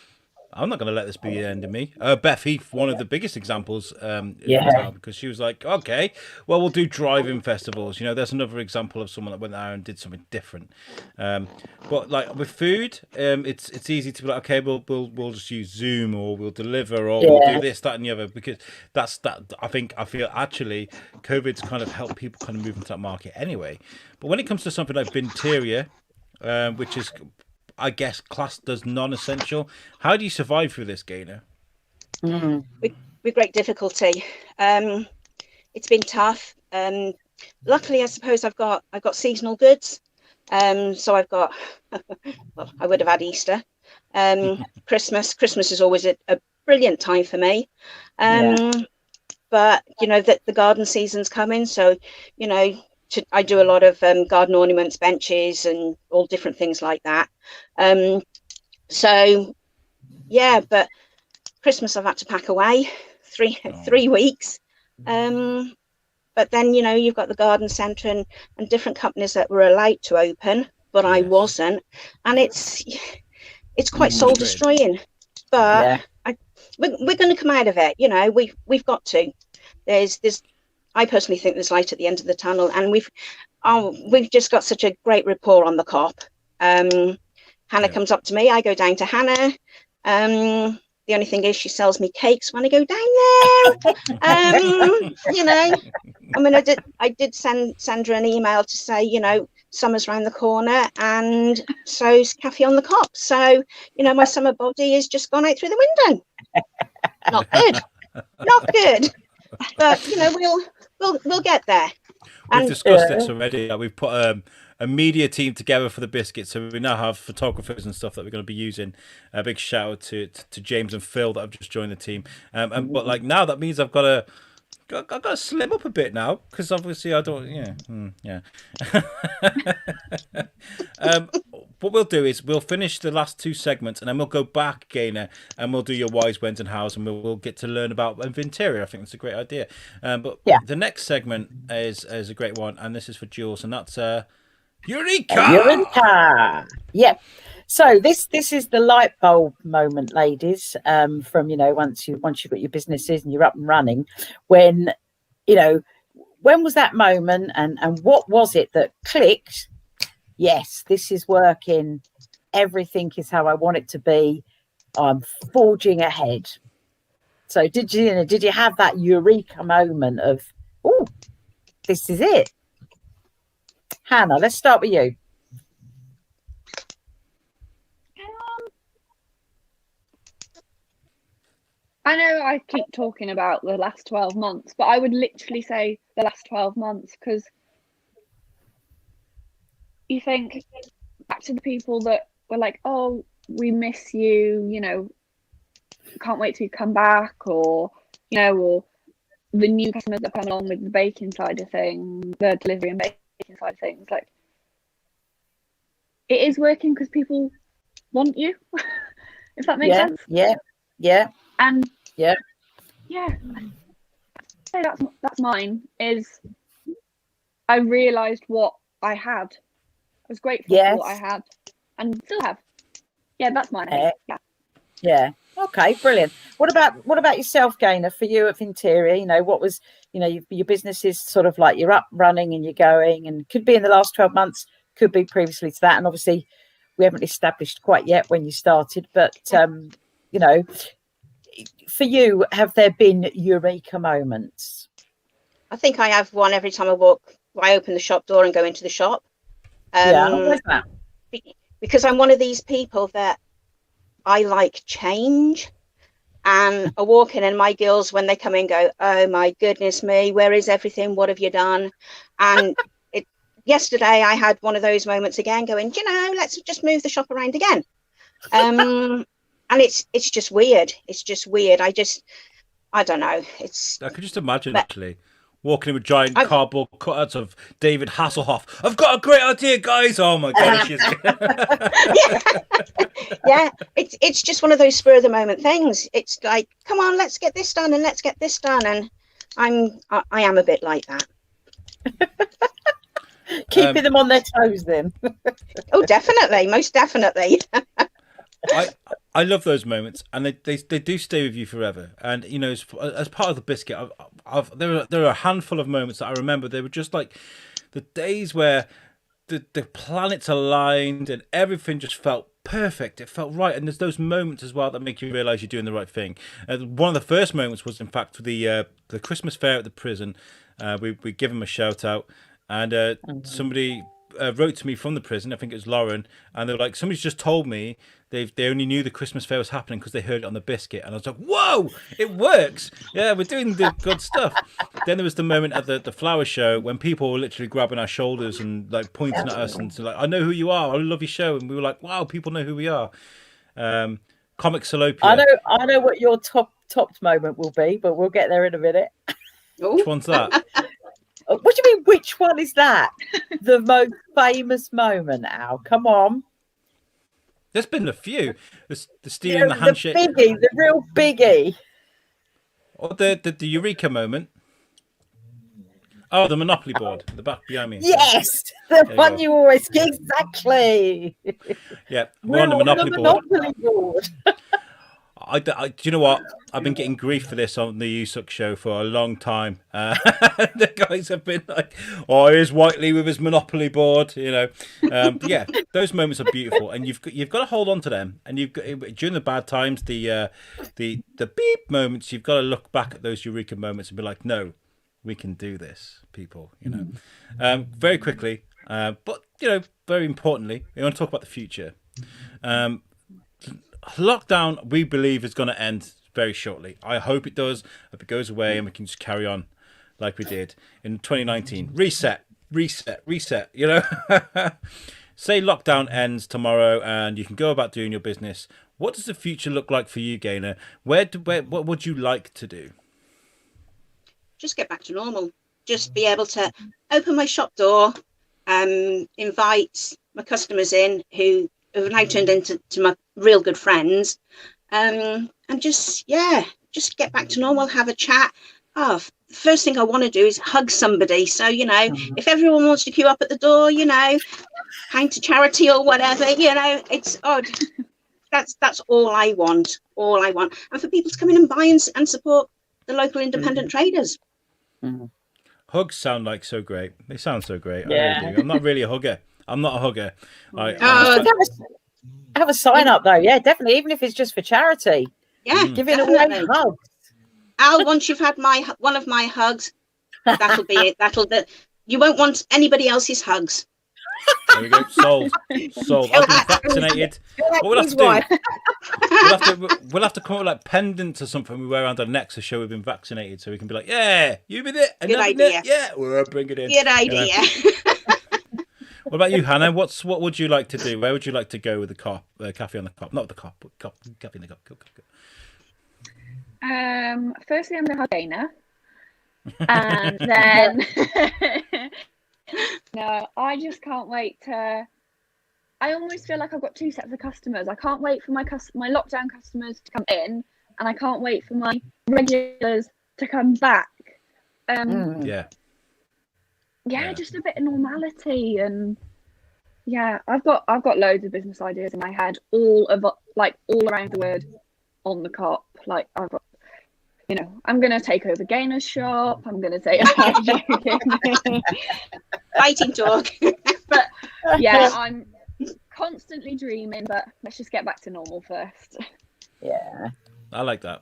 I'm not going to let this be the end of me. Beth Heath, one of the biggest examples in town, because she was like, okay, well, we'll do drive-in festivals. You know, there's another example of someone that went there and did something different. But like with food, it's easy to be like, okay, we'll just use Zoom, or we'll deliver, or we'll do this, that, and the other, because I feel actually COVID's kind of helped people kind of move into that market anyway. But when it comes to something like Vinterior, which is, I guess, classed as non-essential, how do you survive through this, Gaynor? With great difficulty. It's been tough. Luckily, I suppose I've got seasonal goods. So I've got, well, I would have had Easter. Christmas is always a brilliant time for me. But you know that the garden season's coming, so you know. I do a lot of garden ornaments, benches, and all different things like that. So, yeah, but Christmas I've had to pack away 3 weeks. But then, you've got the garden centre and different companies that were allowed to open, but I wasn't. And it's quite soul destroying. But we're going to come out of it. We've got to. I personally think there's light at the end of the tunnel, and we've just got such a great rapport on the COP. Hannah comes up to me, I go down to Hannah. The only thing is she sells me cakes when I go down there. I mean, I did send her an email to say, summer's round the corner, and so's Café on the Cop. So, my summer body has just gone out through the window. Not good. Not good. But we'll get there. We've discussed this already. We've put a media team together for the biscuit, so we now have photographers and stuff that we're going to be using. A big shout out to James and Phil that have just joined the team. But like now that means I've got to slim up a bit now, because obviously I don't. What we'll do is we'll finish the last two segments, and then we'll go back, Gaynor, and we'll do your whys, whens, and hows, and we'll get to learn about Vinterior. I think that's a great idea. But the next segment is a great one, and this is for Jules, and that's Eureka! Eureka! Yeah. So this is the light bulb moment, ladies. From once you've got your businesses and you're up and running, when was that moment, and what was it that clicked? Yes, this is working. Everything is how I want it to be. I'm forging ahead. So did you have that eureka moment of, oh, this is it? Hannah, let's start with you. I know I keep talking about the last 12 months, but I would literally say the last 12 months, because you think back to the people that were like, oh, we miss you, can't wait till you come back, or or the new customers that come along with the baking side of things, the delivery and baking side of things. Like, it is working because people want you, if that makes sense. And I'd say that's mine. Is I realised what I had. I was grateful for what I had and still have. Yeah, that's mine. Yeah. Okay, brilliant. What about yourself, Gaynor? For you at Vinterior, what was, your business is sort of like you're up running and you're going, and could be in the last 12 months, could be previously to that. And obviously we haven't established quite yet when you started, but, for you, have there been eureka moments? I think I have one every time I open the shop door and go into the shop. What's that? Because I'm one of these people that I like change, and I walk in and my girls, when they come in, go, oh my goodness me, where is everything? What have you done? And yesterday I had one of those moments again, going, let's just move the shop around again. And it's just weird. It's just weird. I don't know. I could just imagine actually walking in with giant cardboard cutouts of David Hasselhoff. I've got a great idea, guys. Oh my gosh. Yeah. It's just one of those spur of the moment things. It's like, come on, let's get this done and let's get this done. And I am a bit like that. Keeping them on their toes then. Oh, definitely. Most definitely. I love those moments, and they do stay with you forever. And as part of the biscuit, there are a handful of moments that I remember. They were just like the days where the planets aligned and everything just felt perfect. It felt right, and there's those moments as well that make you realise you're doing the right thing. One of the first moments was, in fact, the Christmas fair at the prison. We give them a shout out, and somebody wrote to me from the prison. I think it was Lauren, and they were like, somebody's just told me they only knew the Christmas fair was happening because they heard it on the biscuit. And I was like, whoa, it works. Yeah, we're doing the good stuff. Then there was the moment at the flower show when people were literally grabbing our shoulders and like pointing at us and like, I know who you are, I love your show. And we were like, wow, people know who we are. Comic Salopia. I know what your topped moment will be, but we'll get there in a minute. Which one's that? What do you mean, which one is that? The most famous moment, Al? Come on. There's been a few. The stealing the handshake. The real biggie. Or the Eureka moment. Oh, the Monopoly board, the back behind me. Yes, the you one go. you always exactly. Yeah, we're on the Monopoly board. board. Do you know what? I've been getting grief for this on the USUC show for a long time. The guys have been like, "Oh, here's Whiteley with his Monopoly board," you know. But yeah, those moments are beautiful, and you've got to hold on to them. And you've got, during the bad times, the beep moments, you've got to look back at those Eureka moments and be like, "No, we can do this, people." You know, very quickly, but you know, very importantly, we want to talk about the future. Lockdown, we believe, is going to end very shortly. I hope it does. Hope it goes away and we can just carry on like we did in 2019. Reset. You know, say lockdown ends tomorrow and you can go about doing your business. What does the future look like for you, Gaynor? What would you like to do? Just get back to normal. Just be able to open my shop door, invite my customers in who have now turned into my real good friends, and just get back to normal, have a chat. The first thing I want to do is hug somebody. So, you know, if everyone wants to queue up at the door, you know, pound to charity or whatever, you know, it's odd. That's all I want. And for people to come in and buy and support the local independent traders. Hugs sound like so great. They sound so great. Yeah. I really do. I'm not really a hugger. I'm not a hugger. Have a sign up though. Yeah, definitely. Even if it's just for charity. Yeah, giving away hugs. Al, once you've had one of my hugs, that'll be it. You won't want anybody else's hugs. There we go. Sold. I've been vaccinated. What we'll have to do, we'll have to come up with like pendants or something we wear around our necks to show we've been vaccinated, so we can be like, yeah, you've been it. Good idea. Yeah, we'll bring it in. Good idea. You know? What about you, Hannah? What would you like to do? Where would you like to go with the cop? Cafe on the Cop, not the cop, but Cafe on the Cop. Go. Firstly, I'm going to have Dana, and then no, I just can't wait to. I almost feel like I've got two sets of customers. I can't wait for my lockdown customers to come in, and I can't wait for my regulars to come back. Yeah, just a bit of normality, and I've got loads of business ideas in my head, all around the word on the Cop. Like I've got, you know, I'm gonna take over Gaynor's shop. I'm gonna say fighting talk, but yeah, I'm constantly dreaming. But let's just get back to normal first. Yeah. I like that.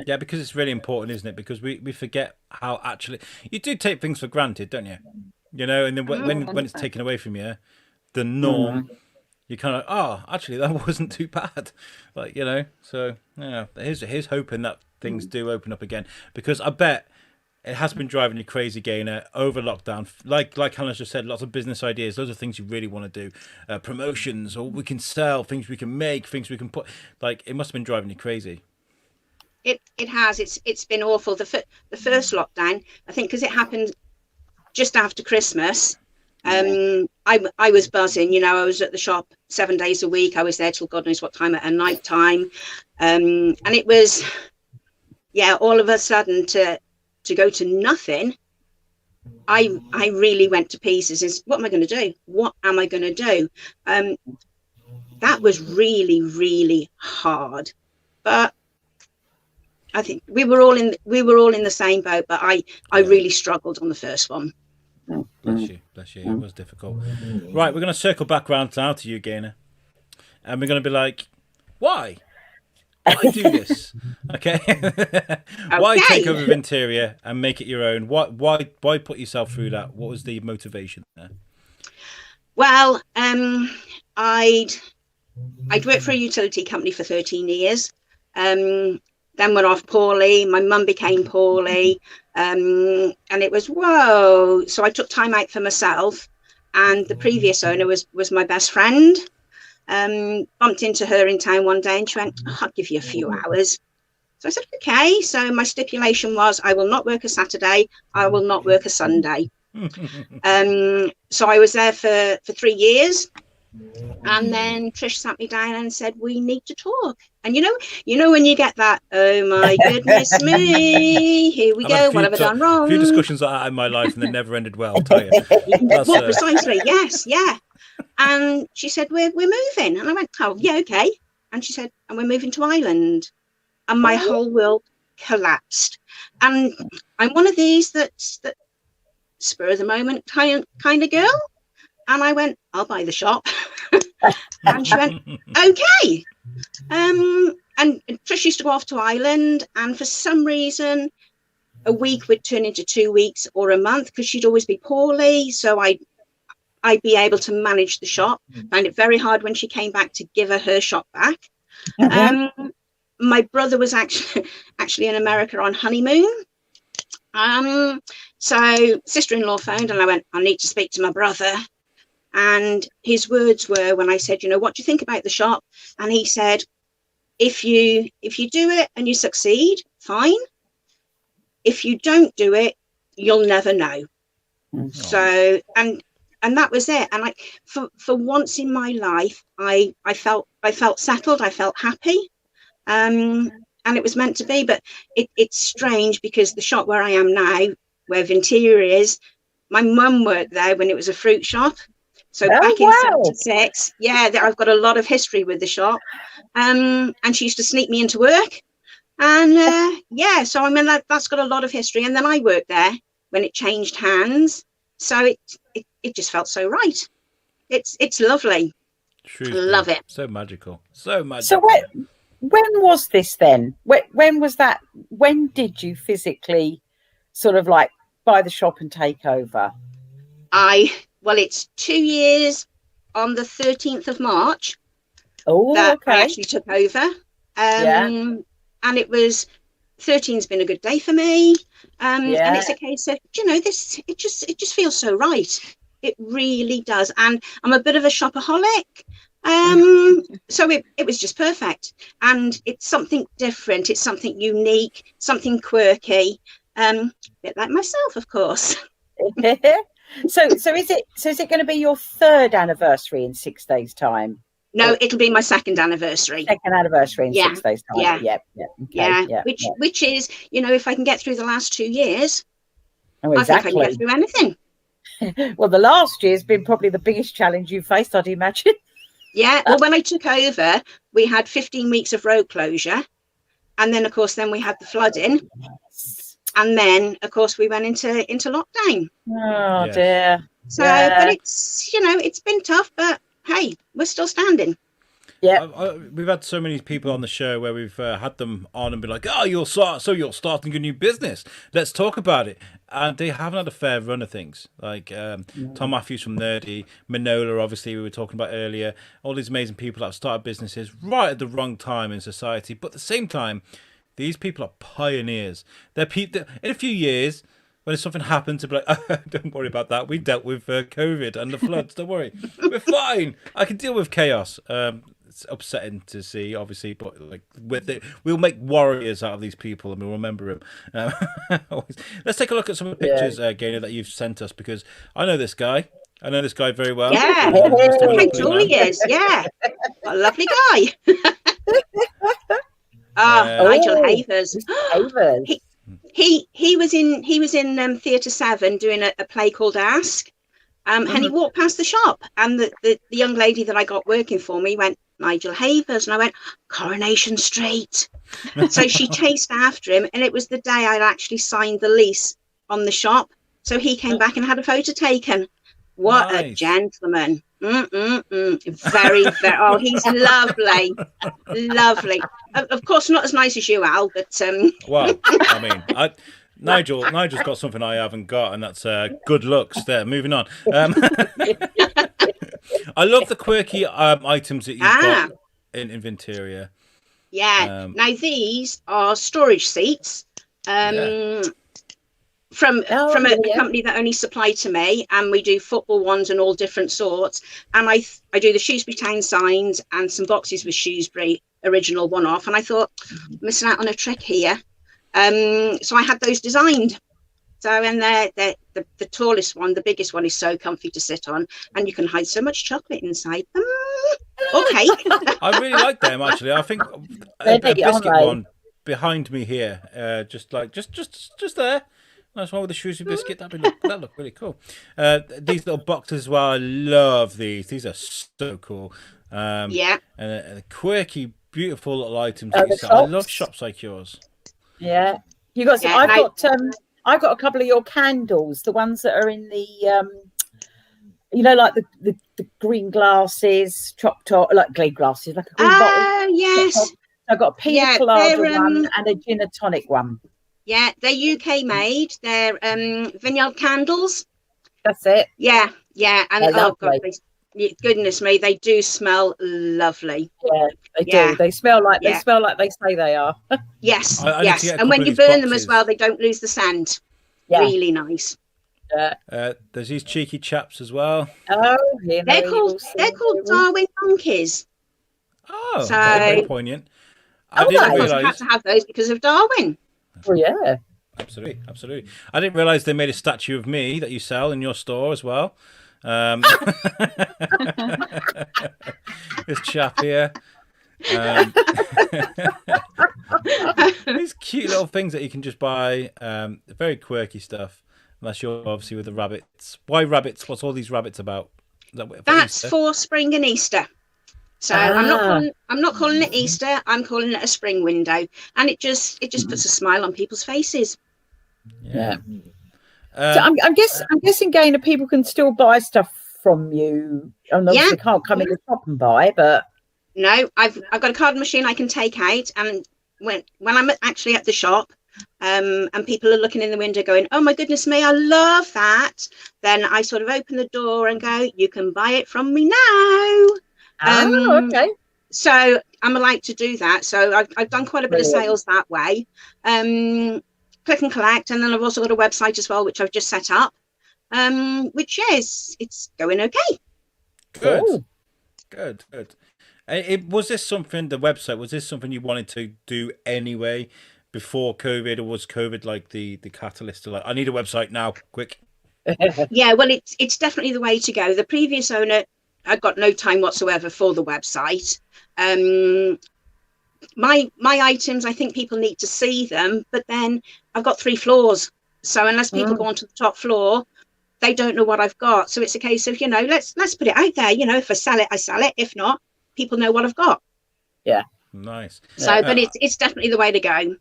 Yeah, because it's really important, isn't it? Because we forget how actually you do take things for granted, don't you? You know, and then when it's taken away from you, the norm, you're kind of actually that wasn't too bad, like, you know. So yeah, here's hoping that things do open up again, because I bet it has been driving you crazy, Gaynor, over lockdown. Like Hannah's just said, lots of business ideas. Those are things you really want to do, promotions, or we can sell things, we can make things, we can put. Like, it must have been driving you crazy. It has. It's been awful. The first lockdown, I think, because it happened just after Christmas. I was buzzing. You know, I was at the shop 7 days a week. I was there till God knows what time at night time, and it was, all of a sudden to go to nothing. I really went to pieces. Is what am I going to do? What am I going to do? That was really, really hard, but I think we were all in the same boat. But I really struggled on the first one. Bless you. It was difficult. Right, we're going to circle back round now to you, Gaynor, and we're going to be like, why do this? Okay. Why take over Vinterior and make it your own? Why put yourself through that? What was the motivation there? Well, I'd worked for a utility company for 13 years. Then went off poorly. My mum became poorly, and it was whoa. So I took time out for myself, and the previous owner was my best friend. Bumped into her in town one day, and she went, "I'll give you a few hours." So I said, "Okay." So my stipulation was, I will not work a Saturday. I will not work a Sunday. So I was there for 3 years. And then Trish sat me down and said, we need to talk. And you know when you get that, oh my goodness me, here we go, what have I done wrong? A few discussions like that in my life and they never ended well, I'll tell you. Well, precisely, yes, yeah. And she said, we're moving. And I went, oh, yeah, okay. And she said, and we're moving to Ireland. And my whole world collapsed. And I'm one of these that spur of the moment kind of girl. And I went, I'll buy the shop. And she went, okay. And Trish used to go off to Ireland, and for some reason a week would turn into 2 weeks or a month, because she'd always be poorly, so I'd be able to manage the shop. Found it very hard when she came back to give her shop back. My brother was actually in America on honeymoon. So sister-in-law phoned, and I went, I need to speak to my brother. And his words were, when I said, what do you think about the shop? And he said, if you do it and you succeed, fine. If you don't do it, you'll never know. So, and that was it. And for once in my life, I felt settled. I felt happy. And it was meant to be. But it's strange, because the shop where I am now, where Vinterior is, my mum worked there when it was a fruit shop. So back in 76, I've got a lot of history with the shop. And she used to sneak me into work. And so I mean, that's got a lot of history. And then I worked there when it changed hands. So it just felt so right. It's lovely. Shrewsbury. Love it. So magical. So magical. So when was this then? When was that? When did you physically sort of like buy the shop and take over? Well, it's 2 years on the 13th of March that I actually took over. And it was 13's been a good day for me. And it's a case of, this, it just feels so right. It really does. And I'm a bit of a shopaholic. So it was just perfect. And it's something different. It's something unique, something quirky. A bit like myself, of course. So is it going to be your third anniversary in 6 days' time? No, it'll be my second anniversary. Second anniversary in 6 days' time. Which is, if I can get through the last 2 years, exactly. I think I can get through anything. Well, the last year has been probably the biggest challenge you faced, I'd imagine. Yeah. Well, when I took over, we had 15 weeks of road closure, and then of course we had the flooding. And then, of course, we went into lockdown. Oh, dear. So, but it's, it's been tough, but hey, we're still standing. Yeah. We've had so many people on the show where we've had them on and be like, oh, you're starting a new business. Let's talk about it. And they haven't had a fair run of things. Like Tom Matthews from Nerdy, Manola, obviously, we were talking about earlier. All these amazing people that have started businesses right at the wrong time in society. But at the same time, these people are pioneers. They're people in a few years, when something happens, to be like, oh, don't worry about that. We dealt with COVID and the floods. Don't worry, we're fine. I can deal with chaos. It's upsetting to see, obviously, but like we'll make warriors out of these people, and we'll remember them. Let's take a look at some of the pictures, Gaynor, that you've sent us, because I know this guy. I know this guy very well. Yeah, how tall he is. Yeah, what a lovely guy. Nigel Havers. He was in Theatre 7 doing a play called Ask, and he walked past the shop, and the young lady that I got working for me went, Nigel Havers, and I went, Coronation Street. So she chased after him, and it was the day I'd actually signed the lease on the shop, so he came back and had a photo taken. What a gentleman. Very, very. Oh, he's lovely. Lovely. Of course, not as nice as you, Al, but... Well, I mean, Nigel's got something I haven't got, and that's good looks there. Moving on. I love the quirky items that you've got in Vinterior. Yeah. Now, these are storage seats. From a company that only supply to me, and we do football ones and all different sorts. And I do the Shrewsbury Town signs and some boxes with Shrewsbury original one-off. And I thought, missing out on a trick here. So I had those designed. So, and they're the tallest one, the biggest one is so comfy to sit on, and you can hide so much chocolate inside them. Okay. I really like them actually. I think They're a neat, aren't biscuit they? one behind me here, just there. Nice one with the Shrewsbury Biscuit. That look really cool. These little boxes as well. I love these. These are so cool. Yeah. And quirky, beautiful little items. Oh, that you the sell. I love tops. shops like yours. Yeah, you got. Some, Yeah, I've got a couple of your candles, the ones that are in the like the green glasses, chopped top, like green glasses, like a green bottle. Oh, yes. I've got a pina Yeah, colada they're, one and a gin and tonic one. Yeah, they're UK made. They're vineyard candles. That's it. Yeah, and They're oh god, lovely. goodness me, they do smell lovely. Yeah, they Yeah. do. They smell like Yeah. they smell like they say they are. Yes, I need to yes. get a And when couple you of these burn them as boxes. well, they don't lose the scent. Yeah. Really nice. There's these cheeky chaps as well. Oh, yeah. They're called Darwin monkeys. Oh, So- very poignant. I Oh, didn't nice. You had realise. to have those because of Darwin. Oh, yeah. Absolutely. I didn't realise they made a statue of me that you sell in your store as well. This chap here. These cute little things that you can just buy. Very quirky stuff. Unless you're obviously with the rabbits. Why rabbits? What's all these rabbits about? Is that for That's Easter? for spring and Easter. So I'm not calling it Easter. I'm calling it a spring window, and it just puts a smile on people's faces. Yeah. So I'm guessing, Gaynor, people can still buy stuff from you. And obviously they can't come in the shop and buy, but No, I've got a card machine I can take out, and when I'm actually at the shop, and people are looking in the window going, "Oh my goodness me, I love that," then I sort of open the door and go, "You can buy it from me now." okay. So I'm allowed to do that. So I've done quite a bit of Brilliant. sales that way. Click and collect, and then I've also got a website as well, which I've just set up. Which it's going okay. Good. Cool. Good. Was this something, the website, was this something you wanted to do anyway before COVID, or was COVID like the catalyst to like, I need a website now, quick? Yeah, well, it's definitely the way to go. The previous owner had got no time whatsoever for the website. My items, I think people need to see them, but then I've got 3 floors, so unless people go onto the top floor, they don't know what I've got. So it's a case of, let's put it out there. If I sell it, I sell it. If not, people know what I've got. Yeah. Nice. So, but it's definitely the way to go.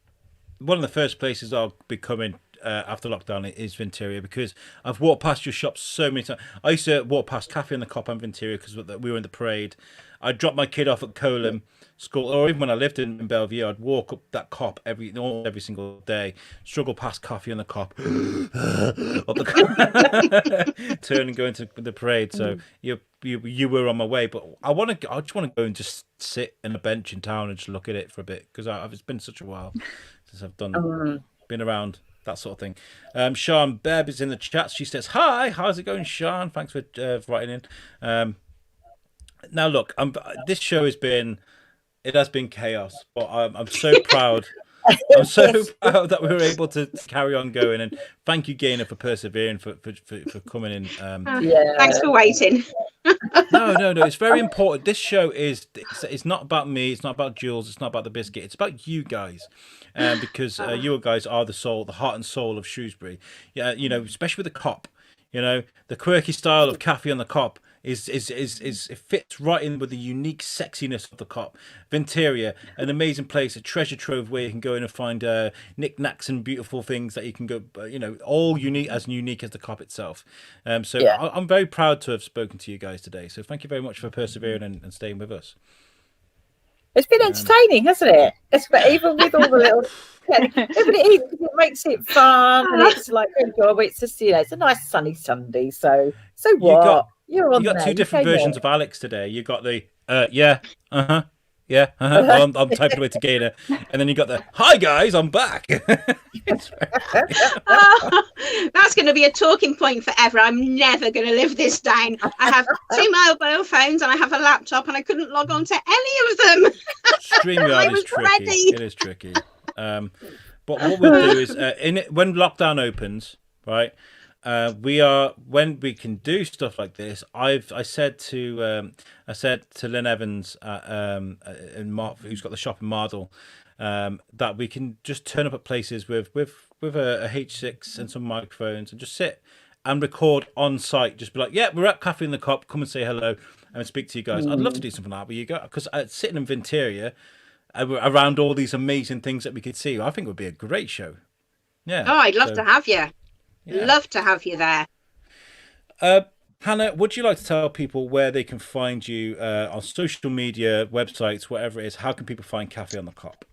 One of the first places I'll be coming after lockdown is Vinterior, because I've walked past your shop so many times. I used to walk past Café on the Cop and Vinterior because we were in the parade. I'd drop my kid off at Collab school, or even when I lived in Bellevue, I'd walk up that Cop every single day, struggle past Coffee on the Cop, up the turn and go into the parade. So you were on my way, but I just want to go and just sit in a bench in town and just look at it for a bit, because it's been such a while since I've been around that sort of thing. Sean Bebb is in the chat. She says, "Hi, how's it going, Sean? Thanks for writing in." Now look, this show has been chaos, but I'm so proud. I'm so proud that we were able to carry on going, and thank you, Gaynor, for persevering, for coming in. Thanks for waiting. No, it's very important. This show it's not about me, it's not about Jules, it's not about the biscuit, it's about you guys, because you guys are the heart and soul of Shrewsbury. Yeah, especially with the Cop. The quirky style of Café on the Cop is it fits right in with the unique sexiness of the Cop. Vinterior, an amazing place, a treasure trove where you can go in and find knickknacks and beautiful things that you can go, all unique as the Cop itself. I'm very proud to have spoken to you guys today. So thank you very much for persevering and staying with us. It's been entertaining, hasn't it? Even with all the little, it makes it fun, and it's like enjoyable. It's just it's a nice sunny Sunday. So what? You got 2 different versions of Alex today. You got the well, I'm typing away to Gaynor, and then you got the "Hi guys, I'm back." That's going to be a talking point forever. I'm never going to live this down. I have 2 mobile phones and I have a laptop, and I couldn't log on to any of them. StreamYard is tricky. It is tricky. But what we'll do is, when lockdown opens, right? When we can do stuff like this. I said to Lynn Evans who's got the shop in Mardle, that we can just turn up at places with a H6 and some microphones and just sit and record on site. Just be like, yeah, we're at Café in the Cop. Come and say hello and speak to you guys. I'd love to do something like that with you guys, because sitting in Vinterior around all these amazing things that we could see, I think would be a great show. Yeah. Oh, I'd love to have you. Yeah. Love to have you there. Hannah, would you like to tell people where they can find you on social media, websites, whatever it is? How can people find Café on the Cop?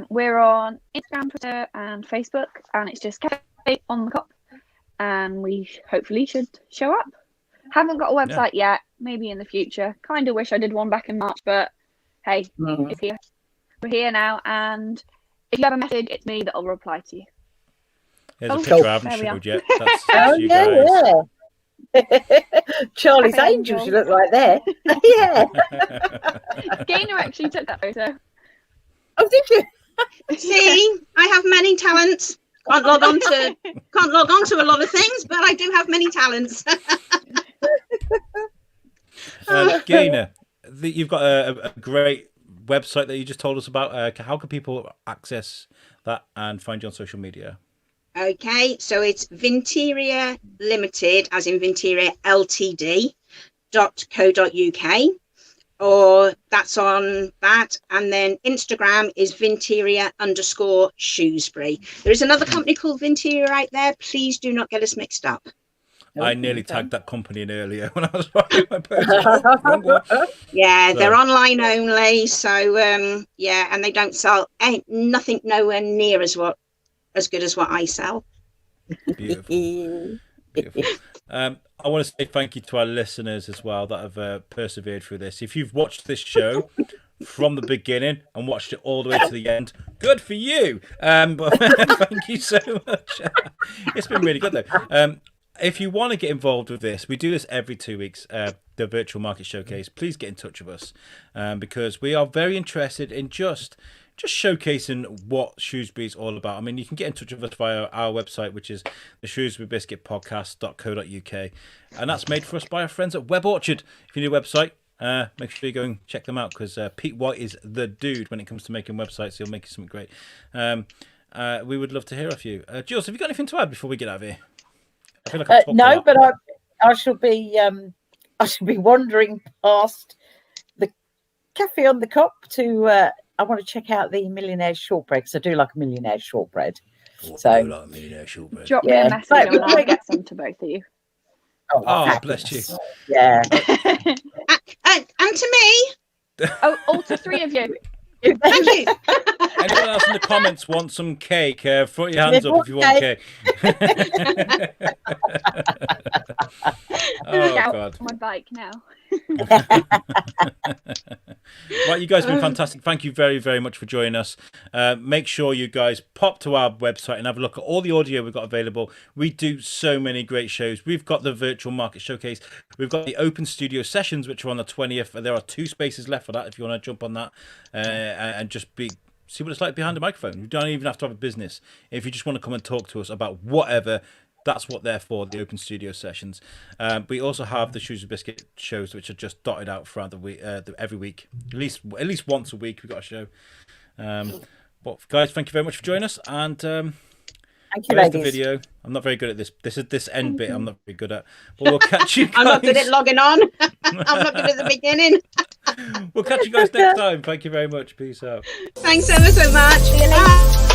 We're on Instagram, Twitter, and Facebook, and it's just Café on the Cop, and we hopefully should show up. Haven't got a website yet. Maybe in the future. Kind of wish I did one back in March, but hey, it's here. We're here now, and if you have a message, it's me that'll reply to you. There's a picture I haven't showed yet. That's you guys. Charlie's Angels, you look like there. Yeah. Gaynor actually took that photo. Oh, did you? See, I have many talents. Can't log on to a lot of things, but I do have many talents. Gaynor, you've got a great website that you just told us about. How can people access that and find you on social media? Okay, so it's Vinterior Limited, as in Vinterior Ltd.co.uk, or that's on that. And then Instagram is Vinterior_Shrewsbury. There is another company called Vinterior out there. Please do not get us mixed up. I nearly tagged that company in earlier when I was writing my post. Yeah, they're online only. So, and they don't sell nothing nowhere near as good as what I sell. Beautiful. I want to say thank you to our listeners as well that have persevered through this. If you've watched this show from the beginning and watched it all the way to the end, good for you. But thank you so much. It's been really good though. If you want to get involved with this, we do this every 2 weeks, the virtual market showcase. Please get in touch with us because we are very interested in just showcasing what Shrewsbury is all about. I mean, you can get in touch with us via our website, which is the Shrewsbury Biscuit podcast.co.uk. And that's made for us by our friends at Web Orchard. If you need a website, make sure you go and check them out because Pete White is the dude when it comes to making websites. He'll make you something great. We would love to hear of you. Jules, have you got anything to add before we get out of here? I feel like I've talked no, but I shall be wandering past the Café on the Cop to I want to check out the Millionaire Shortbread because I do like a Millionaire Shortbread. So I like a Millionaire Shortbread. Drop me a message and I'll get some to both of you. Oh, bless you. Yeah. And to me. Oh, all to three of you. Thank you. Anyone else in the comments want some cake? Throw your hands up if you want cake. Oh, God. On my bike now. Right, you guys have been fantastic. Thank you very, very much for joining us. Make sure you guys pop to our website and have a look at all the audio we've got available. We do so many great shows. We've got the virtual market showcase. We've got the open studio sessions, which are on the 20th. There are 2 spaces left for that if you want to jump on that and just see what it's like behind a microphone. You don't even have to have a business. If you just want to come and talk to us about whatever, that's what they're for, the open studio sessions. We also have the Shrewsbury Biscuit shows, which are just dotted out throughout the week, every week. At least once a week we've got a show. But guys, thank you very much for joining us. And thank you, there's ladies. the video. I'm not very good at this. This end bit I'm not very good at. But we'll catch you guys. I'm not good at logging on. I'm not good at the beginning. We'll catch you guys next time. Thank you very much. Peace out. Thanks ever so much. See you later.